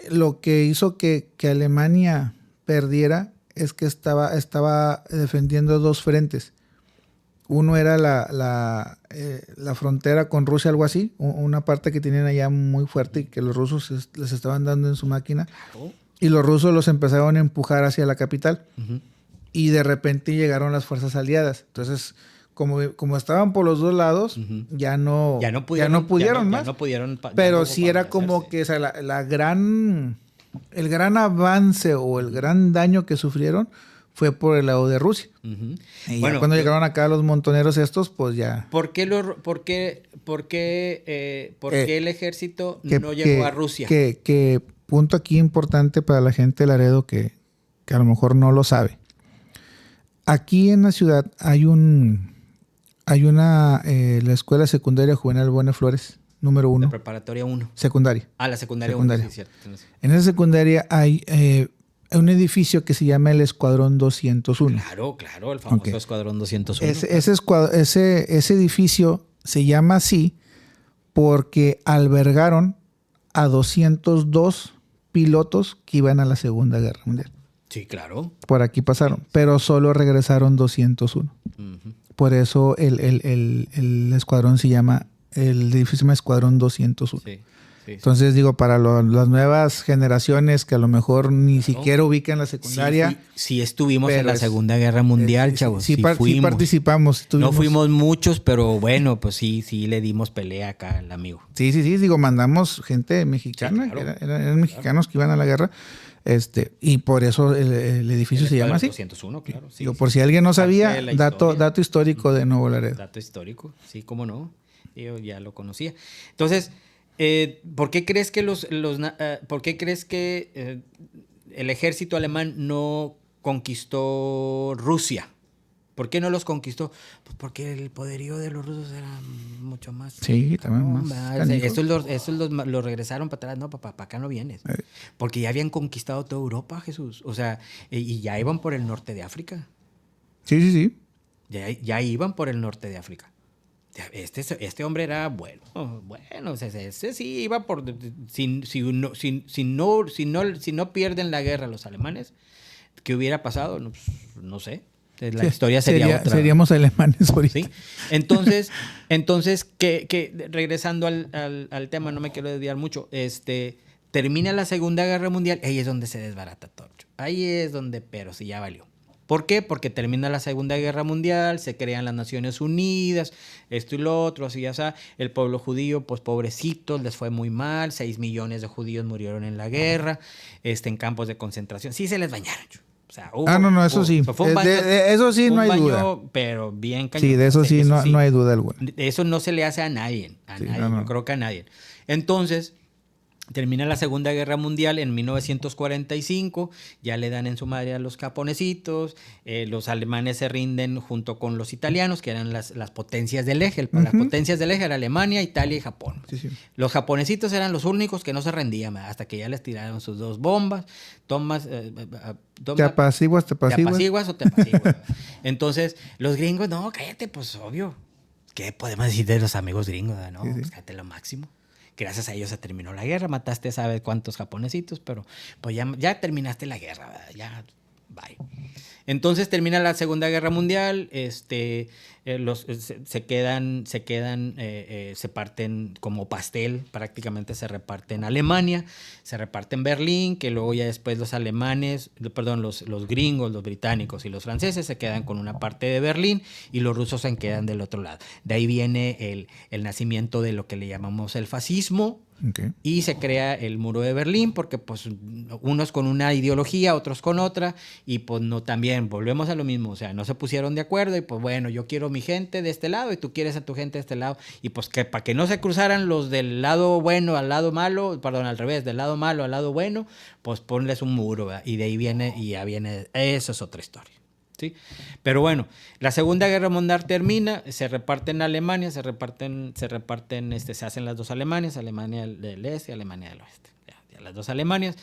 lo que hizo que Alemania perdiera es que estaba defendiendo 2 frentes. Uno era la frontera con Rusia, algo así, una parte que tenían allá muy fuerte y que los rusos les estaban dando en su máquina. Claro. Y los rusos los empezaron a empujar hacia la capital. Uh-huh. Y de repente llegaron las fuerzas aliadas. Entonces, como estaban por los dos lados, ya no pudieron más. Pero sí era como que, o sea, el gran avance o el gran daño que sufrieron fue por el lado de Rusia. Y bueno, ya cuando llegaron acá los montoneros estos, pues ya... ¿Por qué el ejército no llegó a Rusia? Que punto aquí importante para la gente de Laredo que a lo mejor no lo sabe. Aquí en la ciudad hay la Escuela Secundaria Juvenal Buena Flores, número 1. La preparatoria 1. Secundaria. La secundaria 1, sí, cierto. En esa secundaria hay un edificio que se llama el Escuadrón 201. Claro, el famoso Escuadrón 201. Ese edificio se llama así porque albergaron a 202 pilotos que iban a la Segunda Guerra Mundial. Sí, claro. Por aquí pasaron, pero solo regresaron 201. Por eso el escuadrón se llama, el edificio se llama Escuadrón 201. Sí. Entonces digo, para las nuevas generaciones que a lo mejor ni siquiera ubican la secundaria. Sí estuvimos en la Segunda Guerra Mundial, chavos. Sí participamos. No fuimos muchos, pero bueno, pues sí le dimos pelea acá al amigo. Sí, digo, mandamos gente mexicana, sí, claro. Eran mexicanos que iban a la guerra. Y por eso el edificio se llama así. 201, claro. Sí, digo, por si alguien no sabía, dato histórico de Nuevo Laredo. Dato histórico, sí, cómo no. Yo ya lo conocía. Entonces, ¿por qué crees que el ejército alemán no conquistó Rusia? ¿Por qué no los conquistó? Pues porque el poderío de los rusos era mucho más... Sí, también más. Estos los regresaron para atrás. No, para acá no vienes. Porque ya habían conquistado toda Europa, Jesús. O sea, y ya iban por el norte de África. Sí. Ya iban por el norte de África. Este hombre era bueno, o sea, ese sí iba por... Si no pierden la guerra los alemanes, ¿qué hubiera pasado? No sé. La historia sería otra. Seríamos alemanes ahorita. ¿Sí? Entonces regresando al tema, no me quiero desviar mucho, termina la Segunda Guerra Mundial, ahí es donde se desbarata todo. Ahí es donde, pero sí ya valió. ¿Por qué? Porque termina la Segunda Guerra Mundial, se crean las Naciones Unidas, esto y lo otro, así ya está. El pueblo judío, pues pobrecitos, les fue muy mal, 6 millones de judíos murieron en la guerra, en campos de concentración. Sí se les bañaron. O sea, eso sí. Eso sí, no hay duda. Pero bien cañón. Sí, de eso sí, no hay duda alguna. Eso no se le hace a nadie. Yo creo que a nadie. Entonces, termina la Segunda Guerra Mundial en 1945. Ya le dan en su madre a los japonesitos. Los alemanes se rinden junto con los italianos, que eran las potencias del eje. Las potencias del eje eran Alemania, Italia y Japón. Sí. Los japonesitos eran los únicos que no se rendían, hasta que ya les tiraron sus 2 bombas. ¿Te apaciguas? ¿Te apaciguas o te apaciguas? Entonces, los gringos, no, cállate, pues obvio. ¿Qué podemos decir de los amigos gringos? No, pues cállate lo máximo. Gracias a ellos se terminó la guerra, mataste sabe cuántos japonesitos, pero pues ya terminaste la guerra, ¿verdad? Ya, bye. Entonces termina la Segunda Guerra Mundial, se parten como pastel, prácticamente se reparten Alemania, se reparten Berlín, que luego ya después los gringos, los británicos y los franceses se quedan con una parte de Berlín y los rusos se quedan del otro lado. De ahí viene el nacimiento de lo que le llamamos el fascismo. Okay. Y se crea el muro de Berlín porque pues unos con una ideología, otros con otra y pues no, también volvemos a lo mismo, o sea, no se pusieron de acuerdo y pues bueno, yo quiero mi gente de este lado y tú quieres a tu gente de este lado y pues que para que no se cruzaran los del lado bueno al lado malo, perdón, al revés, del lado malo al lado bueno, pues ponles un muro, ¿verdad? Y de ahí viene, eso es otra historia. ¿Sí? Pero bueno, la Segunda Guerra Mundial termina, se reparten Alemania, se hacen las 2 Alemanias, Alemania del Este y Alemania del Oeste. Ya las 2 Alemanias,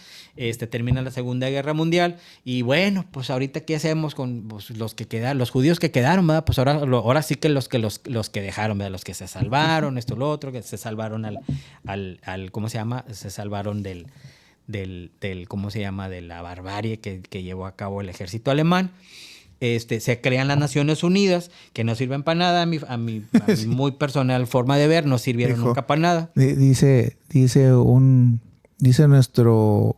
termina la Segunda Guerra Mundial y bueno, pues ahorita ¿qué hacemos con los que quedaron, los judíos que quedaron, ¿verdad? Pues ahora sí que los que dejaron, ¿verdad? Los que se salvaron, esto, lo otro, que se salvaron al ¿cómo se llama? Se salvaron del ¿cómo se llama? De la barbarie que llevó a cabo el ejército alemán. Se crean las Naciones Unidas, que no sirven para nada, a mi muy personal forma de ver, no sirvieron nunca para nada. Dice nuestro,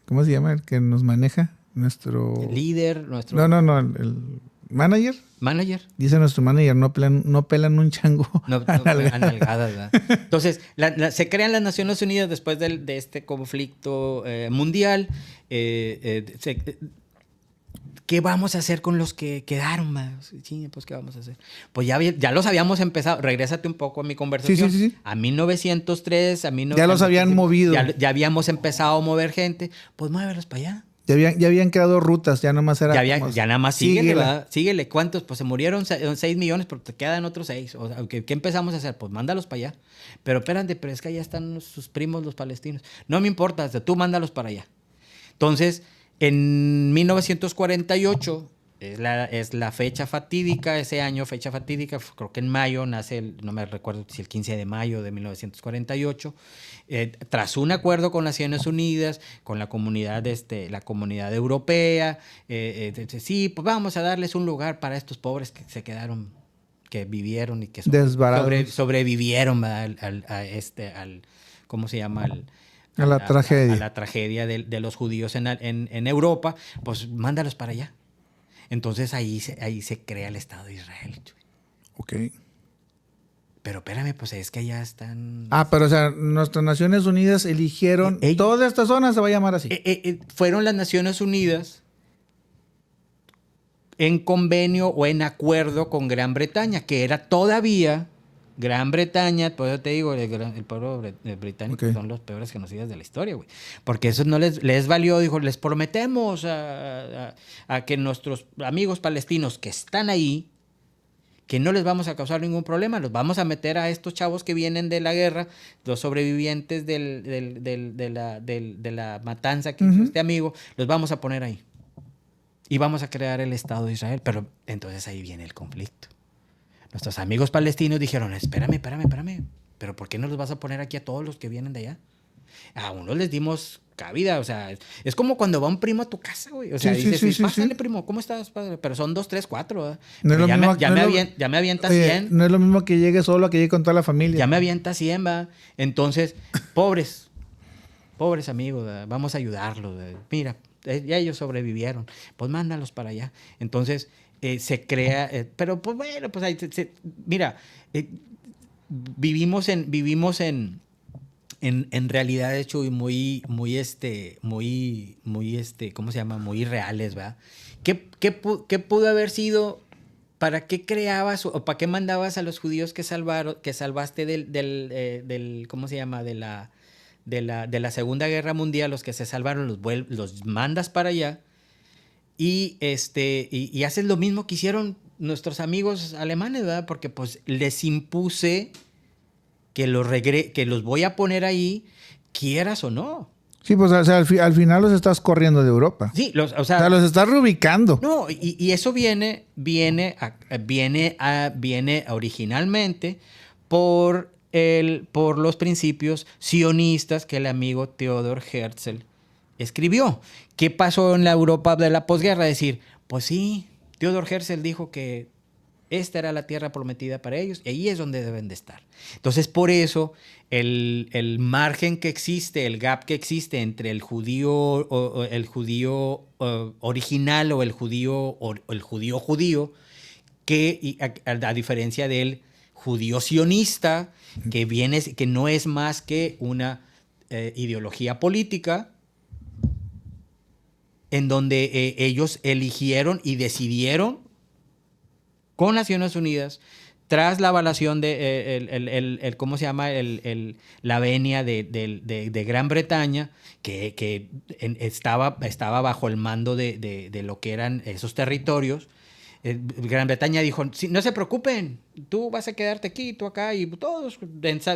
¿cómo se llama el que nos maneja? Nuestro... El líder, nuestro... No, ¿Manager? Manager. Dice nuestro manager, no pelan un chango. No, analgadas, ¿verdad? Entonces, se crean las Naciones Unidas después de este conflicto mundial. ¿Qué vamos a hacer con los que quedaron, más? Sí, pues, ¿qué vamos a hacer? Pues ya los habíamos empezado. Regrésate un poco a mi conversación. Sí. A 1903, a 1903. Ya los habían movido. Ya habíamos empezado a mover gente. Pues muévelos para allá. Ya habían creado rutas, ya nomás era... Ya nada más síguele, ¿verdad? Síguele. ¿Cuántos? Pues se murieron 6 millones, pero te quedan otros 6. O sea, ¿qué empezamos a hacer? Pues mándalos para allá. Pero espérate, pero es que allá están sus primos, los palestinos. No me importa, tú mándalos para allá. Entonces, en 1948 es la fecha fatídica, ese año, fecha fatídica, creo que en mayo nace, no me recuerdo si el 15 de mayo de 1948, tras un acuerdo con las Naciones Unidas, con la comunidad europea, sí, pues vamos a darles un lugar para estos pobres que se quedaron, que vivieron y que sobrevivieron ¿cómo se llama? A la tragedia. A la tragedia de los judíos en Europa, pues mándalos para allá. Entonces ahí se crea el Estado de Israel. Ok. Pero espérame, pues es que allá están... Pero o sea, nuestras Naciones Unidas eligieron... toda esta zona se va a llamar así. Fueron las Naciones Unidas en convenio o en acuerdo con Gran Bretaña, que era todavía... Gran Bretaña, por eso te digo, el pueblo británico son los peores genocidas de la historia, güey. Porque eso no les valió, dijo, les prometemos a que nuestros amigos palestinos que están ahí, que no les vamos a causar ningún problema, los vamos a meter a estos chavos que vienen de la guerra, los sobrevivientes de la matanza que hizo este amigo, los vamos a poner ahí. Y vamos a crear el Estado de Israel. Pero entonces ahí viene el conflicto. Nuestros amigos palestinos dijeron, espérame, pero ¿por qué no los vas a poner aquí a todos los que vienen de allá? A unos les dimos cabida, o sea, es como cuando va un primo a tu casa, güey. O sea, dices, pásale, primo, ¿cómo estás, padre? Pero son 2, 3, 4, ¿verdad? No ya me avienta 100. No es lo mismo que llegue solo a que llegue con toda la familia. Ya me avienta 100, va. Entonces, pobres amigos, ¿verdad? Vamos a ayudarlos, ¿verdad? Mira, ya ellos sobrevivieron, pues mándalos para allá. Entonces... se crea, pero pues bueno, pues ahí mira, vivimos en realidad, de hecho, muy ¿cómo se llama? Muy reales, ¿verdad? ¿Qué pudo haber sido? ¿Para qué creabas o para qué mandabas a los judíos que salvaste del ¿cómo se llama? De la Segunda Guerra Mundial, los que se salvaron, los mandas para allá? Y haces lo mismo que hicieron nuestros amigos alemanes, ¿verdad? Porque pues les impuse que los voy a poner ahí, quieras o no. Sí, pues o sea, al final los estás corriendo de Europa. Sí, los estás reubicando. No, y eso viene originalmente por los principios sionistas que el amigo Theodor Herzl escribió. ¿Qué pasó en la Europa de la posguerra? Decir, pues sí, Theodor Herzl dijo que esta era la tierra prometida para ellos y ahí es donde deben de estar. Entonces, por eso, el margen que existe, el gap que existe entre el judío original o el judío, que a diferencia del judío sionista, que no es más que una ideología política, en donde ellos eligieron y decidieron con Naciones Unidas, tras la avalación de ¿cómo se llama? La venia de Gran Bretaña, que estaba bajo el mando de lo que eran esos territorios. Gran Bretaña dijo, sí, no se preocupen, tú vas a quedarte aquí, tú acá, y todos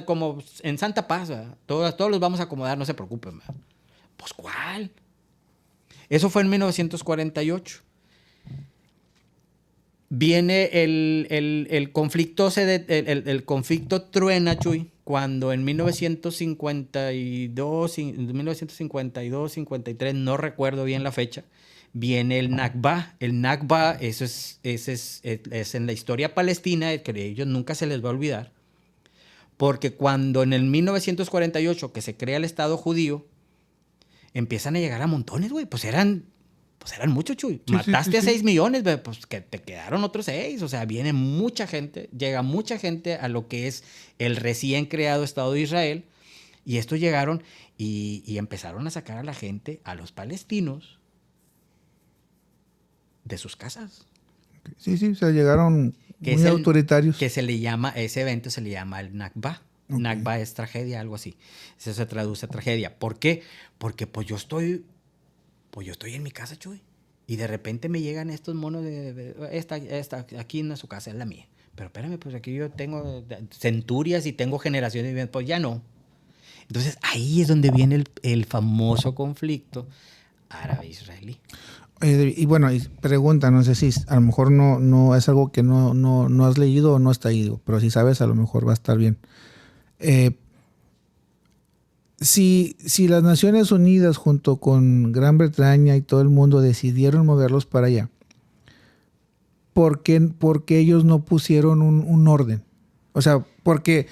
como en santa paz, todos los vamos a acomodar, no se preocupen. ¿Verdad? Pues ¿cuál? Eso fue en 1948. Viene el conflicto, el conflicto truena, Chuy, cuando en 1952, 53, no recuerdo bien la fecha, viene el Nakba. El Nakba, eso es en la historia palestina, que a ellos nunca se les va a olvidar, porque cuando en el 1948, que se crea el Estado judío, empiezan a llegar a montones, güey, pues eran pues eran muchos, Chuy. Sí, Mataste a sí. 6 millones, pues que te quedaron otros 6. O sea, viene mucha gente, llega mucha gente a lo que es el recién creado Estado de Israel. Y estos llegaron y empezaron a sacar a la gente, a los palestinos, de sus casas. Sí, sí, o sea, llegaron Que muy es autoritarios. Que se le llama, ese evento se le llama el Nakba. Ok. Nakba es tragedia, algo así. Eso se traduce a tragedia. ¿Por qué? Porque pues yo estoy en mi casa, Chuy. Y de repente me llegan estos monos esta aquí en su casa, es la mía. Pero espérame, pues aquí yo tengo centurias y tengo generaciones, pues ya no. Entonces ahí es donde viene el famoso conflicto árabe-israelí. Y bueno, y pregunta, no sé si a lo mejor no es algo que no has leído o no está ahí, digo, pero si sabes, a lo mejor va a estar bien. Si las Naciones Unidas junto con Gran Bretaña y todo el mundo decidieron moverlos para allá, ¿por qué ellos no pusieron un orden? O sea, porque,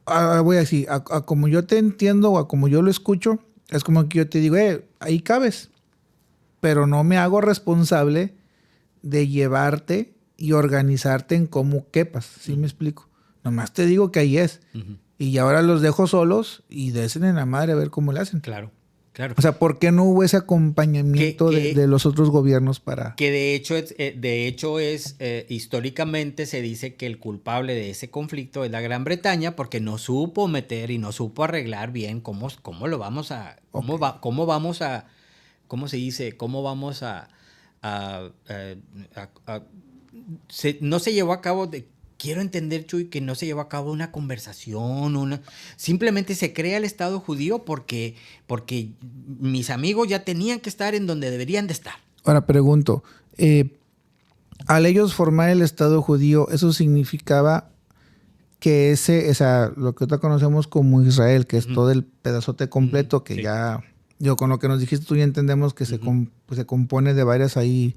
voy a decir, a como yo te entiendo o a como yo lo escucho, es como que yo te digo, ahí cabes, pero no me hago responsable de llevarte y organizarte en cómo quepas, ¿sí me explico? Nomás te digo que ahí es. Uh-huh. Y ahora los dejo solos y desen en la madre a ver cómo le hacen. Claro, claro. O sea, ¿por qué no hubo ese acompañamiento de los otros gobiernos para...? Que de hecho es históricamente se dice que el culpable de ese conflicto es la Gran Bretaña porque no supo meter y no supo arreglar bien cómo lo vamos a... Cómo vamos a... ¿Cómo se dice? ¿Cómo vamos no se llevó a cabo... Quiero entender, Chuy, que no se llevó a cabo una conversación, simplemente se crea el Estado judío porque mis amigos ya tenían que estar en donde deberían de estar. Ahora pregunto, al ellos formar el Estado judío, ¿eso significaba que o sea, lo que ahorita conocemos como Israel, que es todo el pedazote completo, que sí. Ya, yo con lo que nos dijiste tú ya entendemos que se compone de varias ahí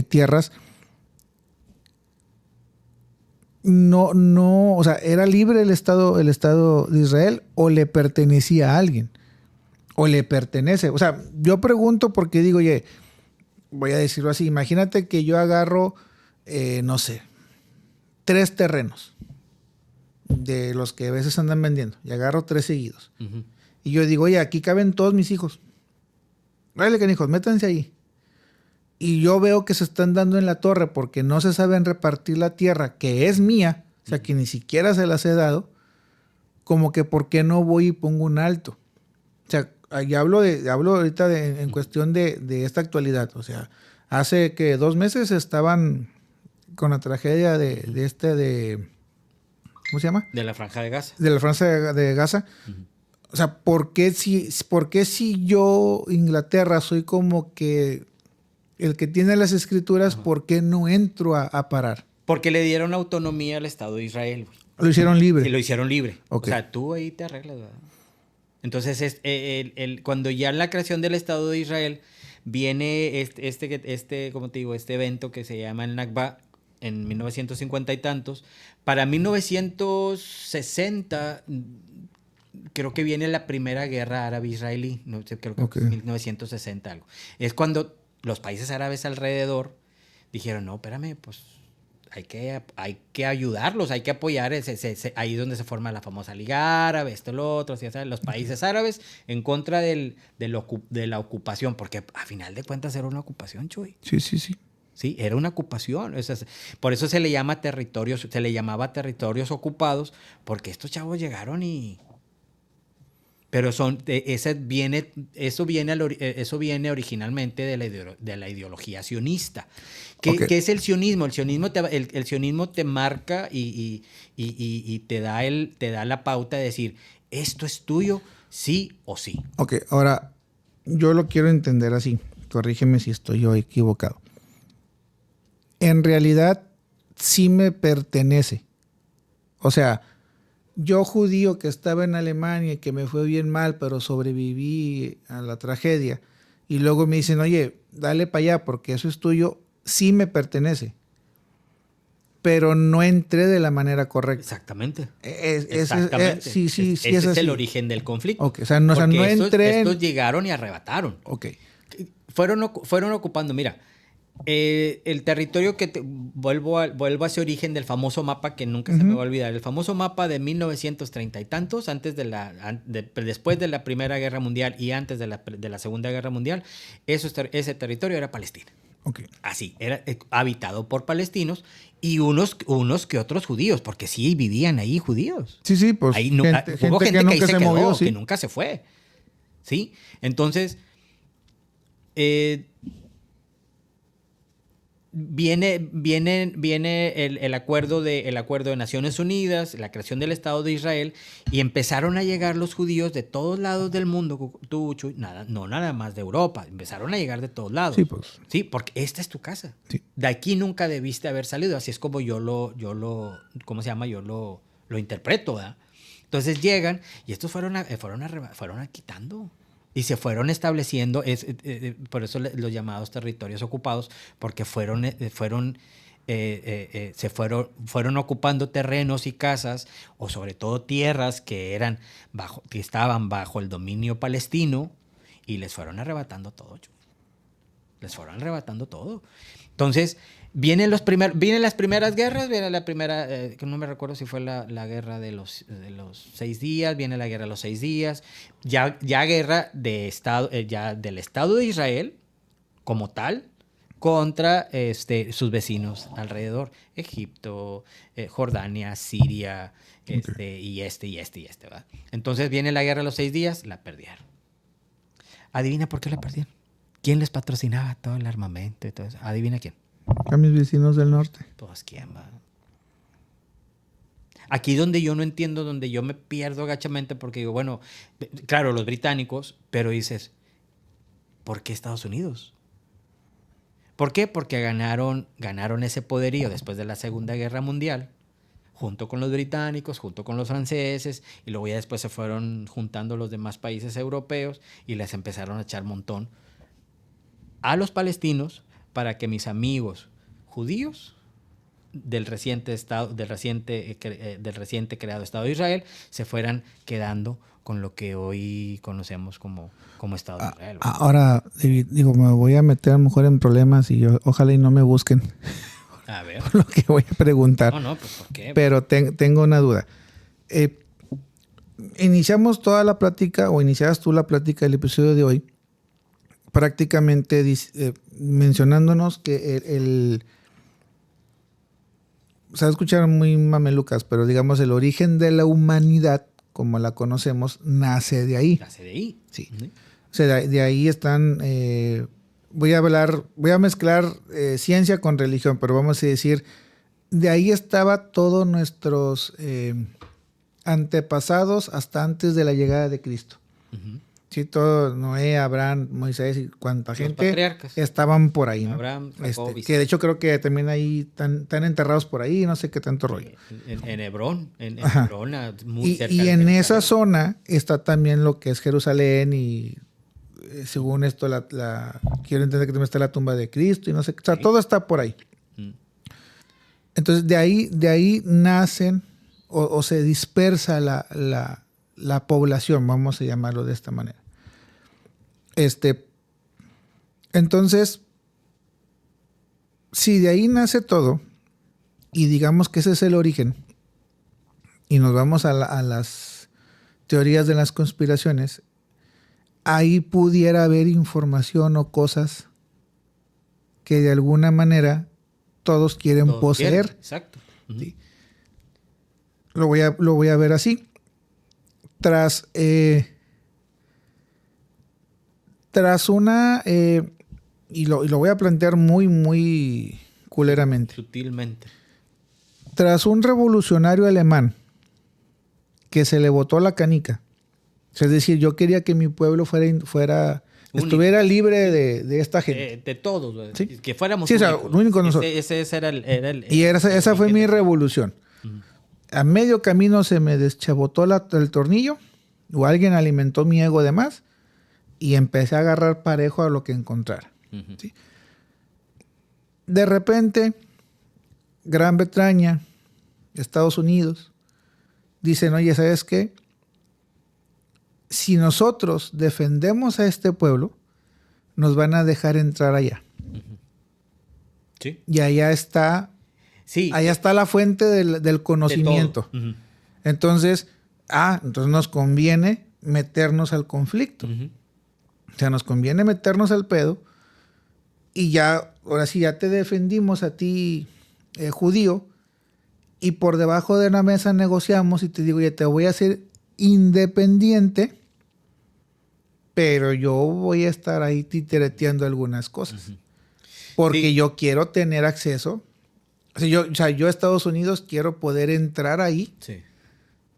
tierras? No, o sea, ¿era libre el Estado de Israel o le pertenecía a alguien? ¿O le pertenece? O sea, yo pregunto porque digo, oye, voy a decirlo así, imagínate que yo agarro, no sé, 3 terrenos de los que a veces andan vendiendo y agarro 3 seguidos. Uh-huh. Y yo digo, oye, aquí caben todos mis hijos. Órale, canijos, métanse ahí. Y yo veo que se están dando en la torre porque no se saben repartir la tierra, que es mía, o sea, que ni siquiera se las he dado, como que ¿por qué no voy y pongo un alto? O sea, hablo ahorita en cuestión de esta actualidad. O sea, hace que 2 meses estaban con la tragedia de ¿cómo se llama? De la Franja de Gaza. De la Franja de Gaza. Uh-huh. O sea, ¿por qué si yo, Inglaterra, soy como que el que tiene las escrituras, uh-huh, ¿por qué no entro a parar? Porque le dieron autonomía al Estado de Israel. Lo hicieron libre. Y lo hicieron libre. Okay. O sea, tú ahí te arreglas, ¿verdad? Entonces, cuando ya en la creación del Estado de Israel viene como te digo, este evento que se llama el Nakba en 1950 y tantos, para 1960 creo que viene la primera guerra árabe-israelí, no sé, creo que okay, 1960 algo. Es cuando los países árabes alrededor dijeron, no, espérame, pues hay que ayudarlos, hay que apoyar, ahí es donde se forma la famosa Liga Árabe, esto, lo otro, ¿sí? Los países árabes en contra de la ocupación, porque a final de cuentas era una ocupación, Chuy. Sí. Sí, era una ocupación. Por eso se le llamaba territorios ocupados, porque estos chavos llegaron y... Pero eso viene originalmente de la ideología sionista. ¿Qué es el sionismo? El sionismo te marca y te da la pauta de decir, esto es tuyo, sí o sí. Ok, ahora, yo lo quiero entender así. Corrígeme si estoy yo equivocado. En realidad, sí me pertenece. O sea, yo judío que estaba en Alemania y que me fue bien mal, pero sobreviví a la tragedia, y luego me dicen, oye, dale para allá porque eso es tuyo, sí me pertenece. Pero no entré de la manera correcta. Exactamente. Exactamente. Sí, ese es el origen del conflicto. Okay. O sea, no entré... Estos llegaron y arrebataron. Ok. fueron ocupando, mira, el territorio vuelvo a ese origen del famoso mapa que nunca se me va a olvidar. El famoso mapa de 1930 y tantos, después de la Primera Guerra Mundial y antes de la Segunda Guerra Mundial, ese territorio era Palestina. Okay. Así, era habitado por palestinos y unos que otros judíos, porque sí vivían ahí judíos. Sí, pues ahí hubo gente que ahí se quedó, movió, sí, que nunca se fue. ¿Sí? Entonces, viene el acuerdo de Naciones Unidas, la creación del Estado de Israel, y empezaron a llegar los judíos de todos lados del mundo, no nada más de Europa, empezaron a llegar de todos lados. Sí, pues. Sí, porque esta es tu casa. Sí. De aquí nunca debiste haber salido, así es como yo lo interpreto, ¿verdad? Entonces llegan y estos fueron quitando. Y se fueron estableciendo, por eso los llamados territorios ocupados, porque fueron ocupando terrenos y casas, o sobre todo tierras que estaban bajo el dominio palestino, y les fueron arrebatando todo. Les fueron arrebatando todo. Entonces, vienen las primeras guerras, viene la primera, que no me recuerdo si fue la guerra de los 6 días, viene la guerra de los 6 días, ya guerra de Estado, ya del Estado de Israel como tal, contra sus vecinos alrededor, Egipto, Jordania, Siria, y ¿verdad? Entonces viene la guerra de los 6 días, la perdieron. Adivina por qué la perdieron. ¿Quién les patrocinaba todo el armamento y todo eso? Adivina quién. A mis vecinos del norte. Pues quién va. Aquí donde yo no entiendo, donde yo me pierdo gachamente, porque digo, bueno, claro, los británicos, pero dices, ¿por qué Estados Unidos? ¿Por qué? Porque ganaron ese poderío después de la Segunda Guerra Mundial, junto con los británicos, junto con los franceses, y luego ya después se fueron juntando los demás países europeos y les empezaron a echar montón a los palestinos para que mis amigos judíos del reciente creado Estado de Israel se fueran quedando con lo que hoy conocemos como Estado de Israel. Ahora, David, me voy a meter a lo mejor en problemas y ojalá y no me busquen. A ver. Por lo que voy a preguntar. No, pues ¿por qué? Pero tengo una duda. Iniciamos toda la plática, o iniciabas tú la plática del episodio de hoy, prácticamente mencionándonos que se va a escuchar muy mamelucas, pero digamos el origen de la humanidad, como la conocemos, nace de ahí. Nace de ahí. Sí. O sea, de ahí están... voy a mezclar ciencia con religión, pero vamos a decir, de ahí estaba todos nuestros antepasados hasta antes de la llegada de Cristo. Uh-huh. Sí, todo, Noé, Abraham, Moisés y cuánta gente patriarcas estaban por ahí, ¿no? Abraham, Jacob, que de hecho creo que también ahí están enterrados por ahí, no sé qué tanto rollo. En Hebrón, Hebrón, muy cerca. Y en esa zona está también lo que es Jerusalén y según esto quiero entender que también está la tumba de Cristo y no sé, o sea, sí, todo está por ahí. Entonces de ahí nacen o se dispersa la población, vamos a llamarlo de esta manera. Entonces, si de ahí nace todo, y digamos que ese es el origen, y nos vamos a las teorías de las conspiraciones, ahí pudiera haber información o cosas que de alguna manera todos quieren poseer. Exacto. Uh-huh. Sí. Lo voy a ver así. Tras una, y lo voy a plantear muy, muy culeramente. Sutilmente. Tras un revolucionario alemán que se le botó la canica, es decir, yo quería que mi pueblo estuviera libre de esta gente. De todos, ¿sí? Que fuéramos sí, únicos nosotros. Ese era el y esa fue mi revolución. Uh-huh. A medio camino se me deschabotó el tornillo, o alguien alimentó mi ego de más, y empecé a agarrar parejo a lo que encontrara. Uh-huh. ¿Sí? De repente, Gran Bretaña, Estados Unidos, dicen, oye, ¿sabes qué? Si nosotros defendemos a este pueblo, nos van a dejar entrar allá. Sí. Y allá está, Sí. allá está la fuente del conocimiento. De todo. Entonces, entonces nos conviene meternos al conflicto. O sea, nos conviene meternos al pedo y ya, ahora sí, ya te defendimos a ti, judío, y por debajo de una mesa negociamos y te digo, ya te voy a hacer independiente, pero yo voy a estar ahí titereteando algunas cosas. Porque Sí. yo quiero tener acceso. O sea, yo a Estados Unidos quiero poder entrar ahí Sí.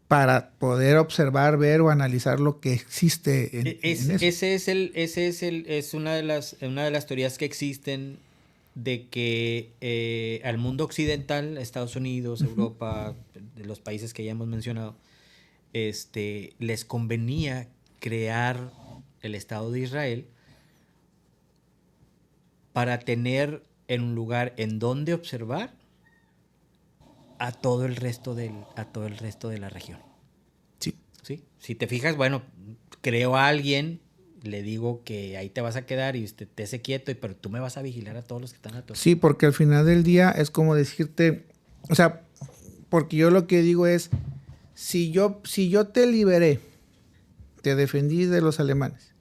para poder observar, ver o analizar lo que existe en eso. Es una de las teorías que existen de que al mundo occidental, Estados Unidos, Europa, de los países que ya hemos mencionado, les convenía crear el Estado de Israel para tener en un lugar en donde observar a todo el resto de la región. Sí. ¿Sí? Si te fijas, bueno, creo a alguien, le digo que ahí te vas a quedar y te esté quieto, pero tú me vas a vigilar a todos los que están a tu. Sí, porque al final del día es como decirte, o sea, porque yo lo que digo es, si yo te liberé, te defendí de los alemanes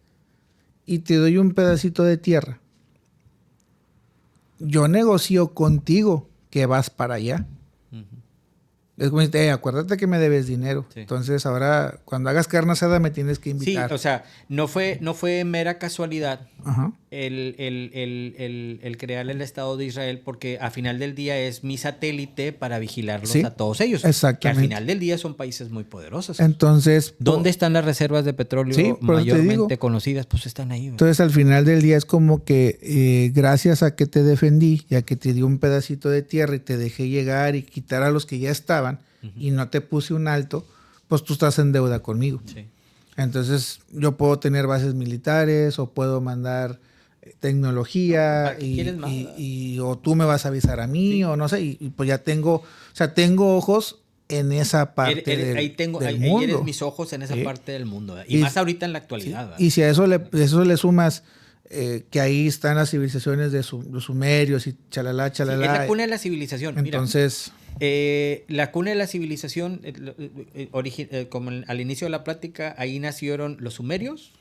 y te doy un pedacito de tierra, yo negocio contigo que vas para allá. Es como decir, acuérdate que me debes dinero. Sí. Entonces ahora, cuando hagas carne asada, me tienes que invitar. Sí, o sea, no fue mera casualidad Ajá. el crear el Estado de Israel, porque a final del día es mi satélite para vigilarlos Sí, a todos ellos. exactamente. Que al final del día son países muy poderosos. Entonces, ¿Dónde están las reservas de petróleo Sí, por eso te digo. mayormente conocidas? Pues están ahí. ¿Verdad? entonces al final del día es como que gracias a que te defendí, ya que te di un pedacito de tierra y te dejé llegar y quitar a los que ya estaban y no te puse un alto, pues tú estás en deuda conmigo. Sí. Entonces yo puedo tener bases militares o puedo mandar tecnología ¿Para qué quieres más? o tú me vas a avisar a mí, sí, o no sé, y pues ya tengo ojos en esa parte del ahí mundo. eres mis ojos en esa Sí. parte del mundo. ¿Verdad? Y más ahorita en la actualidad. ¿Verdad? Y si a eso le sumas que ahí están las civilizaciones de los sumerios y chalala. Sí, es la cuna de la civilización. Entonces, la cuna de la civilización, como al inicio de la plática, ahí nacieron los sumerios,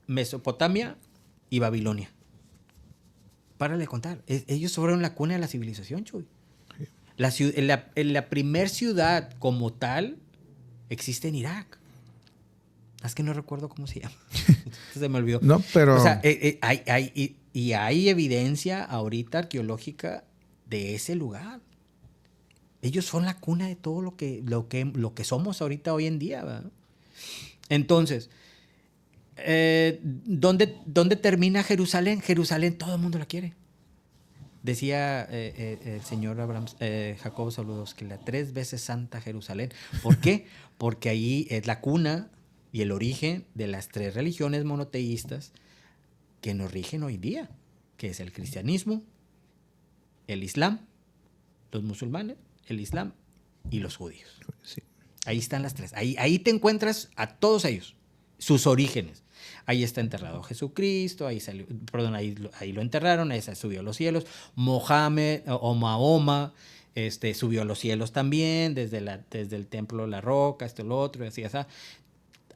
Mesopotamia y Babilonia. Párale de contar. Ellos fueron la cuna de la civilización, Chuy. La primer ciudad como tal existe en Irak. Es que no recuerdo cómo se llama. Se me olvidó. No, pero... O sea, hay evidencia ahorita arqueológica de ese lugar. Ellos son la cuna de todo lo que somos ahorita hoy en día, ¿verdad? Entonces, ¿dónde termina Jerusalén? Jerusalén todo el mundo la quiere. Decía el señor Jacobo Saludos que la 3 veces santa Jerusalén. ¿Por qué? Porque ahí es la cuna y el origen de las 3 religiones monoteístas que nos rigen hoy día, que es el cristianismo, el islam, los musulmanes, el islam y los judíos. Sí. Ahí están las 3. Ahí te encuentras a todos ellos, sus orígenes. Ahí está enterrado Jesucristo, ahí lo enterraron, ahí se subió a los cielos. Mohammed o Mahoma subió a los cielos también, desde el templo La Roca, lo otro, y así.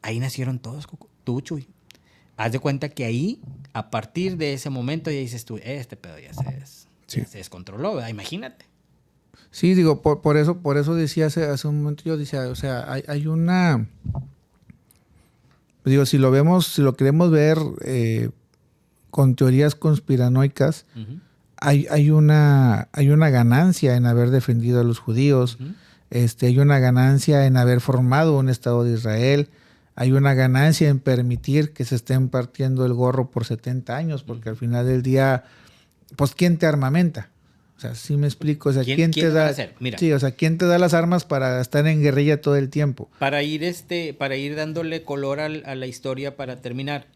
Ahí nacieron todos, tú, Chuy. Haz de cuenta que ahí, a partir de ese momento, ya dices tú, este pedo ya se descontroló, ¿verdad? Imagínate. Sí, digo, por eso decía hace un momento, yo decía, o sea, hay una... Digo, si lo queremos ver con teorías conspiranoicas, uh-huh, hay una ganancia en haber defendido a los judíos, uh-huh, hay una ganancia en haber formado un Estado de Israel, hay una ganancia en permitir que se estén partiendo el gorro por 70 años, porque al final del día, pues, ¿quién te armamenta? O sea, ¿sí me explico? O sea, ¿quién te da? Mira, sí, o sea, ¿quién te da las armas para estar en guerrilla todo el tiempo? Para ir dándole color a la historia para terminar,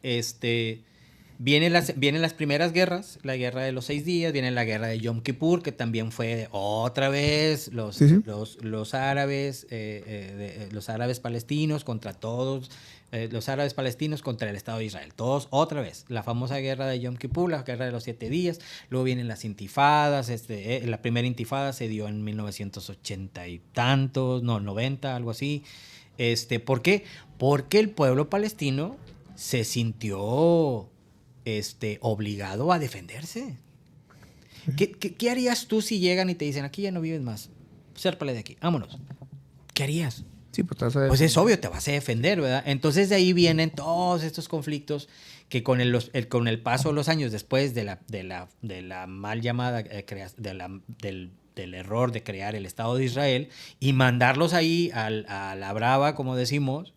Vienen las primeras guerras, la guerra de los 6 días, viene la guerra de Yom Kippur, que también fue otra vez los árabes, los árabes palestinos contra todos, los árabes palestinos contra el Estado de Israel. Todos otra vez. La famosa guerra de Yom Kippur, la guerra de los 7 días. Luego vienen las intifadas. La primera intifada se dio en 1980 y tantos, no, 90, algo así. ¿Por qué? Porque el pueblo palestino se sintió obligado a defenderse. ¿Qué harías tú si llegan y te dicen, aquí ya no vives más, sérpale de aquí, vámonos? ¿Qué harías? Sí, pues es obvio, te vas a defender, ¿verdad? Entonces de ahí vienen todos estos conflictos que con el paso de los años, después de la mal llamada del error de crear el Estado de Israel y mandarlos ahí a la brava, como decimos,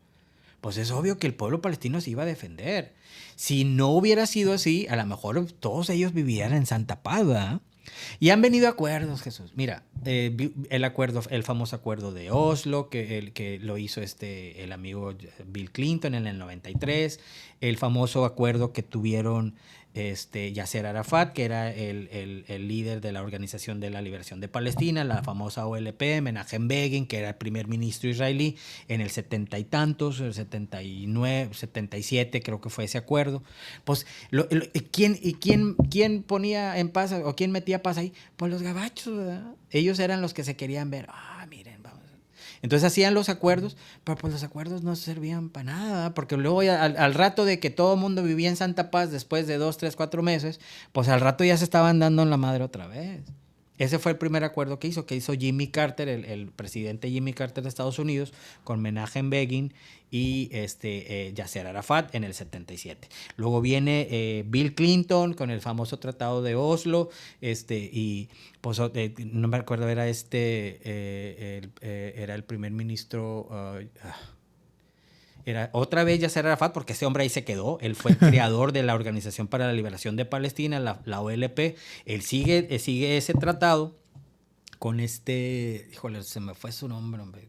pues es obvio que el pueblo palestino se iba a defender. Si no hubiera sido así, a lo mejor todos ellos vivían en santa paz, ¿verdad? Y han venido acuerdos, Jesús. Mira, el famoso acuerdo de Oslo, que lo hizo el amigo Bill Clinton en el 93, el famoso acuerdo que tuvieron Yasser Arafat, que era el líder de la Organización de la Liberación de Palestina, la famosa OLP, Menachem Begin, que era el primer ministro israelí en el 70 y tantos, el 79, 77 creo que fue ese acuerdo. Pues, ¿quién ponía en paz o quién metía paz ahí? Pues los gabachos, ¿verdad? Ellos eran los que se querían ver. Miren, vamos. Entonces hacían los acuerdos, pero pues los acuerdos no servían para nada, porque luego al rato de que todo el mundo vivía en santa paz después de 2, 3, 4 meses, pues al rato ya se estaban dando en la madre otra vez. Ese fue el primer acuerdo que hizo Jimmy Carter, el presidente Jimmy Carter de Estados Unidos, con Menachem Begin y Yasser Arafat en el 77. Luego viene Bill Clinton con el famoso Tratado de Oslo, y pues, no me acuerdo, era era el primer ministro... Era otra vez Yasser Arafat, porque ese hombre ahí se quedó. Él fue el creador de la Organización para la Liberación de Palestina, la OLP. Él sigue ese tratado con híjole, se me fue su nombre, hombre.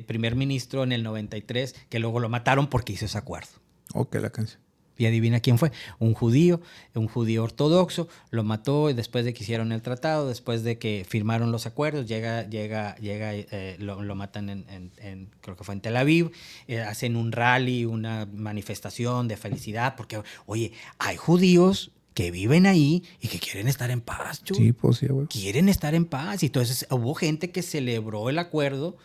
Primer ministro en el 93, que luego lo mataron porque hizo ese acuerdo. Ok, la canción. Y adivina quién fue. Un judío ortodoxo, lo mató después de que hicieron el tratado, después de que firmaron los acuerdos, lo matan creo que fue en Tel Aviv, hacen un rally, una manifestación de felicidad, porque, oye, hay judíos que viven ahí y que quieren estar en paz, Chuy. Sí, pues sí, güey. Quieren estar en paz. Y entonces hubo gente que celebró el acuerdo.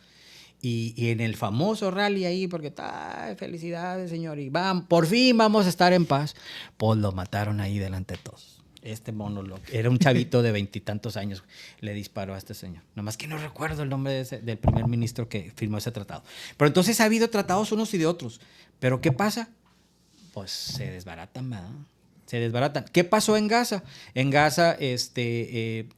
Y en el famoso rally ahí, porque felicidades, señor, y por fin vamos a estar en paz, pues lo mataron ahí delante de todos. Mono era un chavito de 20 y tantos años, le disparó a este señor. Nomás que no recuerdo el nombre del primer ministro que firmó ese tratado. Pero entonces ha habido tratados unos y de otros. ¿Pero qué pasa? Pues se desbaratan, ¿verdad? Se desbaratan. ¿Qué pasó en Gaza? En Gaza se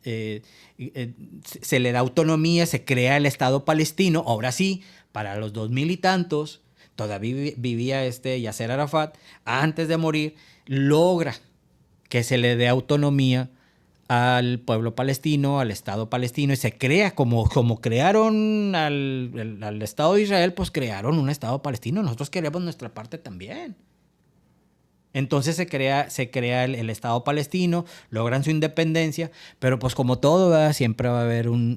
le da autonomía, se crea el Estado palestino. Ahora sí, para los 2000 y tantos, todavía vivía Yasser Arafat. Antes de morir, logra que se le dé autonomía al pueblo palestino, al Estado palestino, y se crea, como crearon al Estado de Israel, pues crearon un Estado palestino. Nosotros queremos nuestra parte también. Entonces se crea el Estado palestino, logran su independencia, pero pues como todo, ¿verdad? Siempre va a haber un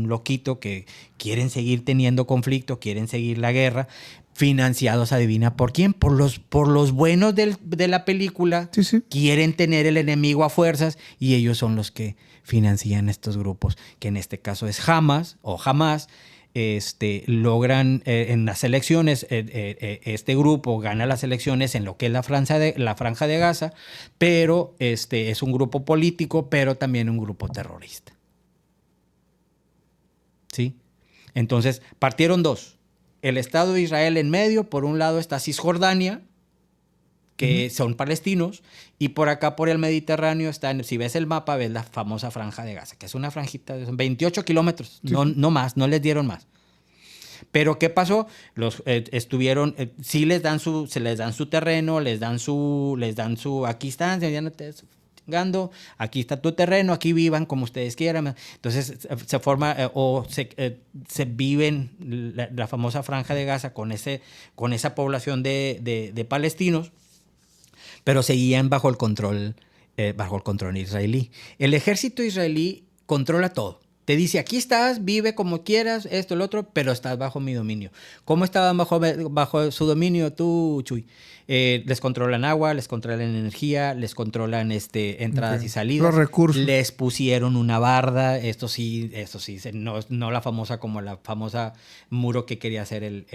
loquito que quieren seguir teniendo conflicto, quieren seguir la guerra, financiados, adivina por quién, por los buenos de la película. Sí, sí. Quieren tener el enemigo a fuerzas y ellos son los que financian estos grupos, que en este caso es Hamas o Hamas. Logran en las elecciones, este grupo gana las elecciones en lo que es la franja de Gaza, pero es un grupo político, pero también un grupo terrorista. ¿Sí? Entonces, partieron dos. El Estado de Israel en medio, por un lado está Cisjordania, que son palestinos, y por acá, por el Mediterráneo, si ves el mapa, ves la famosa franja de Gaza, que es una franjita de 28 kilómetros, sí. No más, no les dieron más. Pero ¿qué pasó? Sí se les dan su terreno, les dan su aquí están, chingando, aquí está tu terreno, aquí vivan como ustedes quieran. Entonces se forma se viven la famosa Franja de Gaza con esa población de palestinos, pero seguían bajo el control israelí. El ejército israelí controla todo. Te dice, aquí estás, vive como quieras, esto, lo otro, pero estás bajo mi dominio. ¿Cómo estaban bajo su dominio tú, Chuy? Les controlan agua, les controlan energía, les controlan entradas y salidas. Los recursos. Les pusieron una barda, esto sí, no la famosa como la famosa muro que quería hacer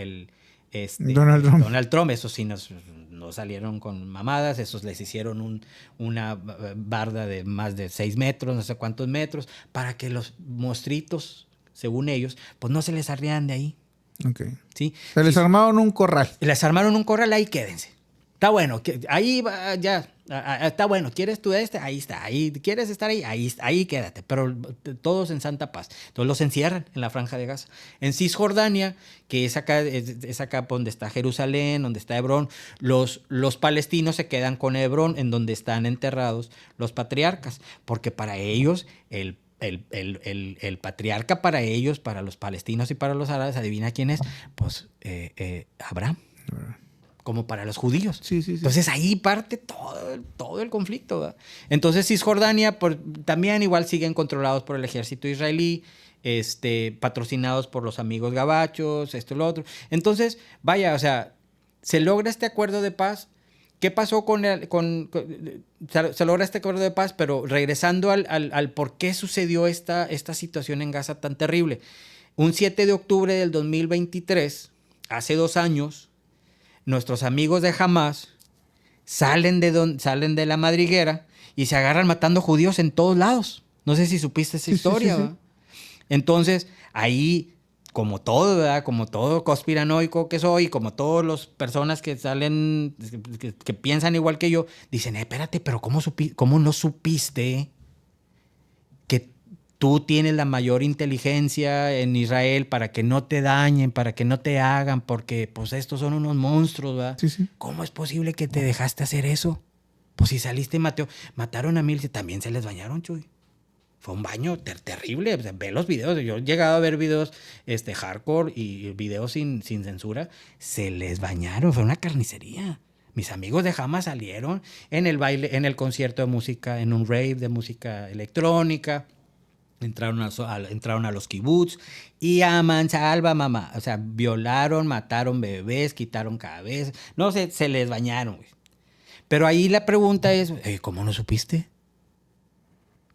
Donald Trump. Eso sí, no salieron con mamadas, esos les hicieron una barda de más de 6 metros, no sé cuántos metros, para que los monstruitos, según ellos, pues no se les arriaran de ahí. Okay. ¿Sí? Les armaron un corral. Les armaron un corral, ahí quédense. Está bueno, ahí va, ya, está bueno, ¿quieres tú ahí está, ahí, ¿quieres estar ahí? Ahí quédate, pero todos en santa paz. Entonces los encierran en la Franja de Gaza. En Cisjordania, que es acá donde está Jerusalén, donde está Hebrón, los palestinos se quedan con Hebrón, en donde están enterrados los patriarcas, porque para ellos el patriarca para ellos, para los palestinos y para los árabes, ¿adivina quién es? Pues Abraham. Como para los judíos. Sí. Entonces ahí parte todo el conflicto, ¿verdad? Entonces Cisjordania también igual siguen controlados por el ejército israelí, patrocinados por los amigos gabachos, esto y lo otro. Entonces, vaya, o sea, se logra este acuerdo de paz. ¿Qué pasó se logra este acuerdo de paz? Pero regresando al por qué sucedió esta situación en Gaza tan terrible. Un 7 de octubre del 2023, hace 2 años, nuestros amigos de Hamas salen de la madriguera y se agarran matando judíos en todos lados. No sé si supiste esa historia. Sí. Entonces, ahí, como todo, ¿verdad? Como todo conspiranoico que soy, como todas las personas que salen, que piensan igual que yo, dicen, espérate, pero ¿cómo no supiste que tú tienes la mayor inteligencia en Israel para que no te dañen, para que no te hagan, porque pues estos son unos monstruos, ¿verdad? Sí. ¿Cómo es posible que te dejaste hacer eso? Pues si saliste, Mateo, mataron a 1000, también se les bañaron, Chuy. Fue un baño terrible. Ve los videos. Yo he llegado a ver videos hardcore y videos sin censura. Se les bañaron. Fue una carnicería. Mis amigos de Hamas salieron en el baile, en el concierto de música, en un rave de música electrónica. Entraron a los kibutz y a mansalva, mamá. O sea, violaron, mataron bebés, quitaron cabezas. No sé, se les bañaron, güey. Pero ahí la pregunta es, ¿cómo no supiste?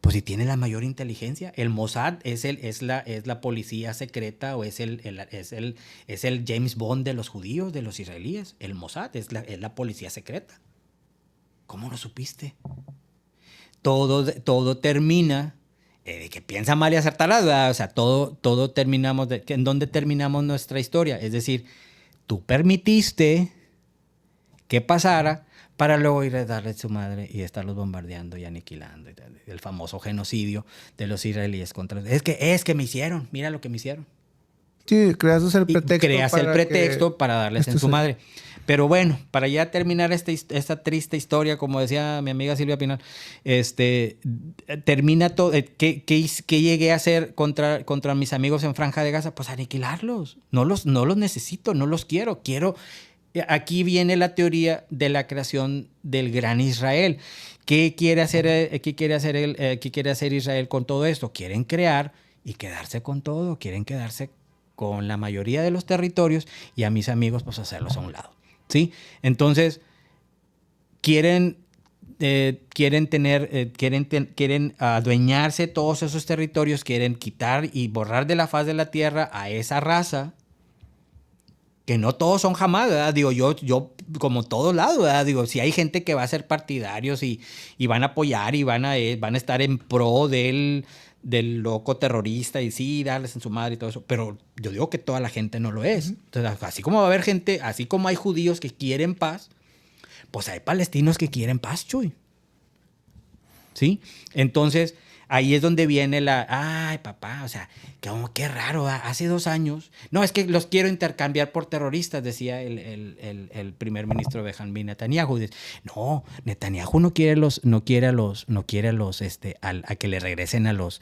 Pues si tiene la mayor inteligencia. El Mossad es la policía secreta o es el James Bond de los judíos, de los israelíes. El Mossad es la policía secreta. ¿Cómo no supiste? Todo termina... que piensa mal y acertarás, ¿verdad? O sea, todo terminamos ¿en dónde terminamos nuestra historia? Es decir, tú permitiste que pasara para luego ir a darle a su madre y estarlos bombardeando y aniquilando. El famoso genocidio de los israelíes contra... Es que me hicieron, mira lo que me hicieron. Sí, creas el pretexto para darles en su madre. Pero bueno, para ya terminar esta triste historia, como decía mi amiga Silvia Pinal, termina todo. ¿Qué llegué a hacer contra mis amigos en Franja de Gaza? Pues aniquilarlos. No los necesito, no los quiero. Aquí viene la teoría de la creación del gran Israel. ¿Qué quiere hacer Israel con todo esto? Quieren crear y quedarse con todo. Quieren quedarse con la mayoría de los territorios y a mis amigos pues hacerlos a un lado. ¿Sí? Entonces, quieren adueñarse todos esos territorios, quieren quitar y borrar de la faz de la tierra a esa raza, que no todos son Hamas, ¿verdad? Digo, yo como todos lados, ¿verdad? Digo, si hay gente que va a ser partidarios y van a apoyar y van a estar en pro del loco terrorista y sí, darles en su madre y todo eso. Pero yo digo que toda la gente no lo es. Entonces, así como va a haber gente, así como hay judíos que quieren paz, pues hay palestinos que quieren paz, Chuy. ¿Sí? Entonces, ahí es donde viene ay, papá, o sea, qué raro, hace 2 años. No, es que los quiero intercambiar por terroristas, decía el primer ministro Benjamín Netanyahu. No, Netanyahu no quiere a que le regresen a los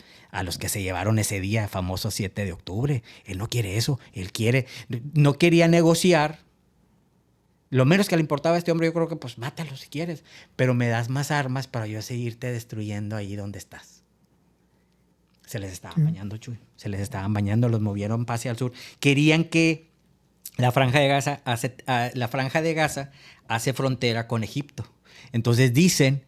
que se llevaron ese día, famoso 7 de octubre. Él no quiere eso, no quería negociar. Lo menos que le importaba a este hombre, yo creo que pues mátalo si quieres, pero me das más armas para yo seguirte destruyendo ahí donde estás. Se les estaban bañando, Chuy. Se les estaban bañando, los movieron hacia el sur. Querían que la Franja de Gaza hace frontera con Egipto. Entonces dicen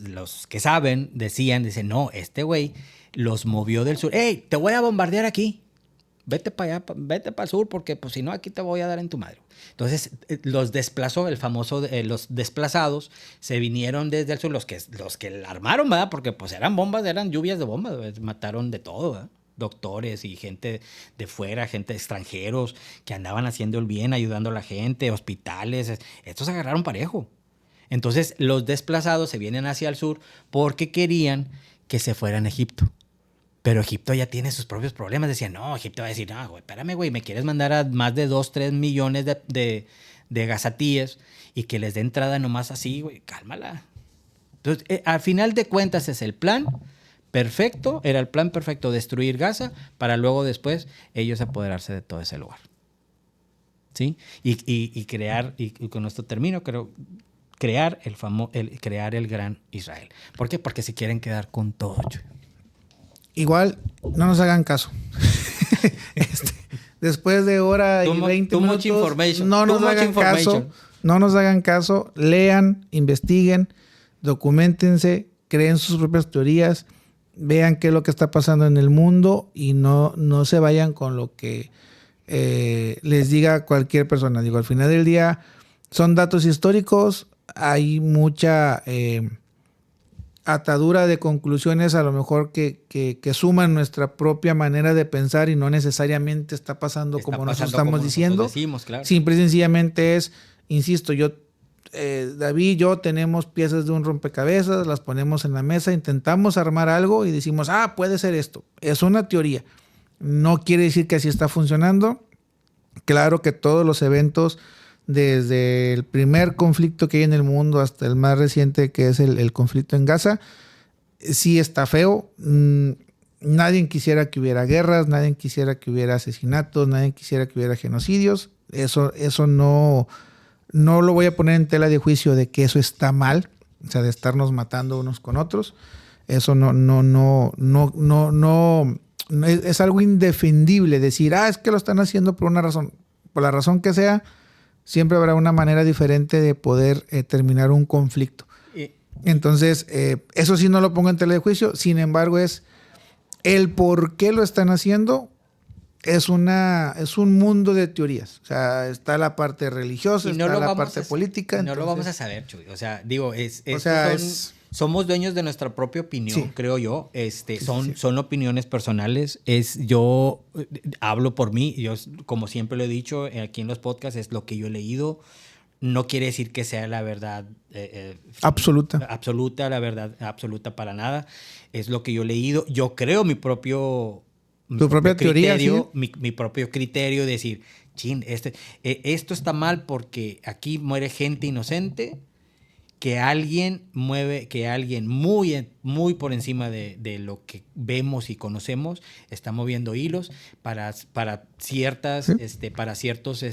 los que saben, dicen, no, este güey los movió del sur. ¡Ey, te voy a bombardear aquí! Vete para allá, vete para el sur, porque pues si no aquí te voy a dar en tu madre. Entonces los desplazó, los desplazados se vinieron desde el sur, los que la armaron, ¿verdad? Porque pues eran lluvias de bombas, ¿verdad? Mataron de todo, ¿verdad? Doctores y gente de fuera, gente de extranjeros que andaban haciendo el bien, ayudando a la gente, hospitales. Estos se agarraron parejo. Entonces los desplazados se vienen hacia el sur porque querían que se fueran a Egipto. Pero Egipto ya tiene sus propios problemas. Decían, no, Egipto va a decir, no, güey, espérame, güey, me quieres mandar a más de 2-3 millones de gazatíes y que les dé entrada nomás así, güey, cálmala. Entonces, al final de cuentas es el plan perfecto, era el plan perfecto destruir Gaza para luego después ellos apoderarse de todo ese lugar. ¿Sí? Y crear, y con esto termino, crear el gran Israel. ¿Por qué? Porque se quieren quedar con todo, Chuy. Igual, no nos hagan caso. Después de hora y 20 minutos, no nos hagan caso. No nos hagan caso. Lean, investiguen, documentense, creen sus propias teorías, vean qué es lo que está pasando en el mundo y no se vayan con lo que les diga cualquier persona. Digo, al final del día son datos históricos, hay mucha atadura de conclusiones a lo mejor que suman nuestra propia manera de pensar y no necesariamente está pasando como nosotros estamos diciendo. Decimos, claro. Simple y sencillamente es, insisto, David y yo tenemos piezas de un rompecabezas, las ponemos en la mesa, intentamos armar algo y decimos, puede ser esto. Es una teoría. No quiere decir que así está funcionando. Claro que todos los eventos, desde el primer conflicto que hay en el mundo hasta el más reciente, que es el conflicto en Gaza, sí está feo. Nadie quisiera que hubiera guerras, nadie quisiera que hubiera asesinatos, nadie quisiera que hubiera genocidios. Eso no lo voy a poner en tela de juicio de que eso está mal, o sea, de estarnos matando unos con otros. Eso no es algo indefendible decir, es que lo están haciendo por una razón. Por la razón que sea, siempre habrá una manera diferente de poder terminar un conflicto. Entonces, eso sí no lo pongo en tela de juicio. Sin embargo, es el por qué lo están haciendo. Es un mundo de teorías. O sea, está la parte religiosa, está la parte política. No lo vamos a saber, Chuy. O sea, digo, somos dueños de nuestra propia opinión, sí, creo yo. Son opiniones personales. Yo hablo por mí. Yo, como siempre lo he dicho aquí en los podcasts, es lo que yo he leído. No quiere decir que sea la verdad absoluta. Absoluta, la verdad absoluta para nada. Es lo que yo he leído. Yo creo mi propia teoría, ¿sí? Mi propio criterio de decir, esto está mal porque aquí muere gente inocente, que alguien muy, muy por encima de lo que vemos y conocemos está moviendo hilos para ciertas, ¿sí? Para ciertos,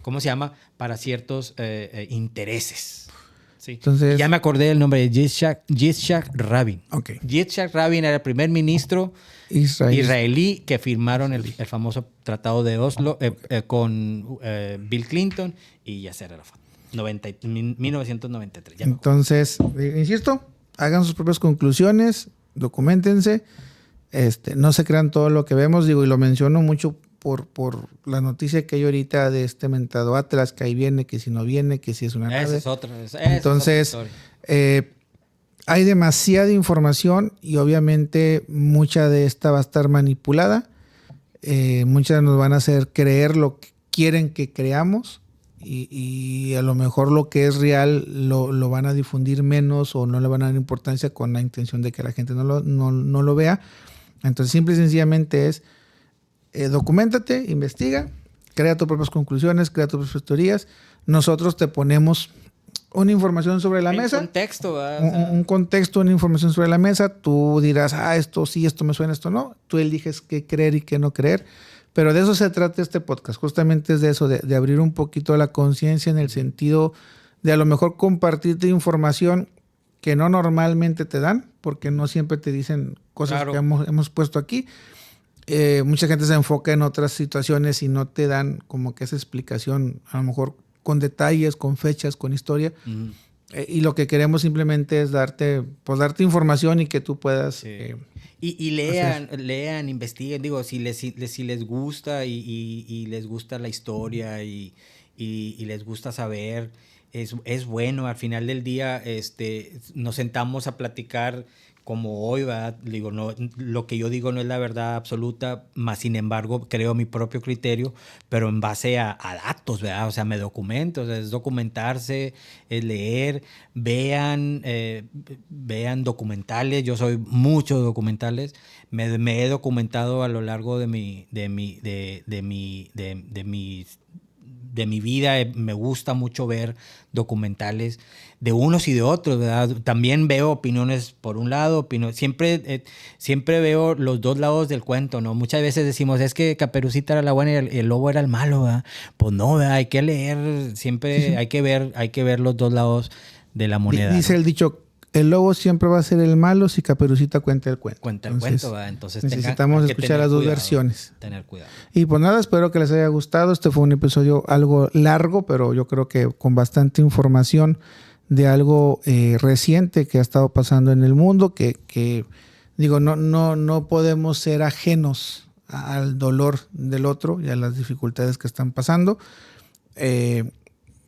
¿cómo se llama? Para ciertos intereses. Sí. Entonces, ya me acordé del nombre de Yitzhak Rabin. Okay. Yitzhak Rabin era el primer ministro israelí que firmaron el famoso Tratado de Oslo con Bill Clinton y Yasser Arafat. 1993. Entonces, insisto, hagan sus propias conclusiones, documentense, no se crean todo lo que vemos, digo, y lo menciono mucho por la noticia que hay ahorita de este mentado Atlas, que ahí viene, que si no viene, que si es una nave. Entonces, hay demasiada información y obviamente mucha de esta va a estar manipulada. Muchas nos van a hacer creer lo que quieren que creamos y a lo mejor lo que es real lo van a difundir menos o no le van a dar importancia con la intención de que la gente no lo vea. Entonces, simple y sencillamente es documéntate, investiga, crea tus propias conclusiones, crea tus propias teorías. Nosotros te ponemos una información sobre la mesa. Contexto, un contexto, una información sobre la mesa. Tú dirás, esto sí, esto me suena, esto no. Tú eliges qué creer y qué no creer. Pero de eso se trata este podcast. Justamente es de eso, de abrir un poquito la conciencia en el sentido de a lo mejor compartirte información que no normalmente te dan, porque no siempre te dicen cosas que hemos puesto aquí. Mucha gente se enfoca en otras situaciones y no te dan como que esa explicación, a lo mejor con detalles, con fechas, con historia. Uh-huh. Y lo que queremos simplemente es darte información y que tú puedas... Sí. Y lean, investiguen. Digo, si les gusta y les gusta la historia y les gusta saber, es bueno. Al final del día nos sentamos a platicar como hoy, ¿verdad? Digo, no, lo que yo digo no es la verdad absoluta, más sin embargo creo mi propio criterio, pero en base a datos, ¿verdad? O sea, me documento, o sea, es documentarse, es leer, vean documentales. Yo soy mucho de documentales, me he documentado a lo largo de mi vida. Me gusta mucho ver documentales de unos y de otros, ¿verdad? También veo opiniones por un lado, siempre veo los dos lados del cuento, ¿no? Muchas veces decimos, es que Caperucita era la buena y el lobo era el malo, ¿verdad? Pues no, ¿verdad? Hay que leer, siempre sí. Hay que ver los dos lados de la moneda. Dice, ¿no? El dicho, el lobo siempre va a ser el malo si Caperucita cuenta el cuento. Entonces necesitamos escuchar las dos versiones. Tener cuidado. Y pues nada, espero que les haya gustado. Este fue un episodio algo largo, pero yo creo que con bastante información de algo reciente que ha estado pasando en el mundo, que digo, no podemos ser ajenos al dolor del otro y a las dificultades que están pasando.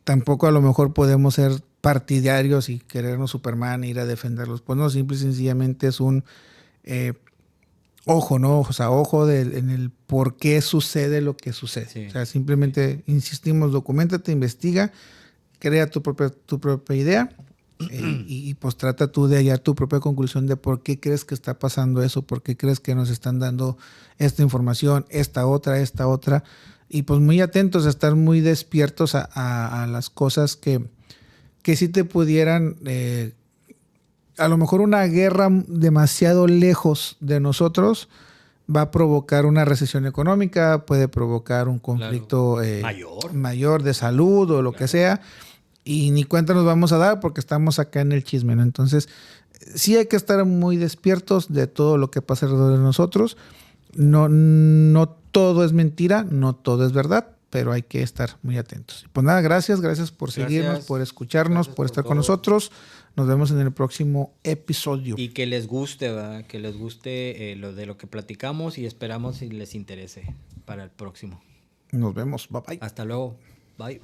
Tampoco a lo mejor podemos ser partidarios y querernos Superman e ir a defenderlos. Pues no, simple y sencillamente es un ojo, ¿no? O sea, ojo en el por qué sucede lo que sucede. Sí. O sea, simplemente insistimos, documéntate, investiga, crea tu propia idea y pues trata tú de hallar tu propia conclusión de por qué crees que está pasando eso, por qué crees que nos están dando esta información, esta otra. Y pues muy atentos a estar muy despiertos a las cosas que sí te pudieran, a lo mejor una guerra demasiado lejos de nosotros va a provocar una recesión económica, puede provocar un conflicto mayor de salud o lo que sea, y ni cuenta nos vamos a dar porque estamos acá en el chisme, ¿no? Entonces, sí hay que estar muy despiertos de todo lo que pasa alrededor de nosotros. No todo es mentira, no todo es verdad, pero hay que estar muy atentos. Pues nada, gracias por seguirnos, por escucharnos, por estar con nosotros. Nos vemos en el próximo episodio. Y que les guste, ¿verdad? Que les guste lo que platicamos y esperamos si les interese para el próximo. Nos vemos. Bye bye. Hasta luego. Bye.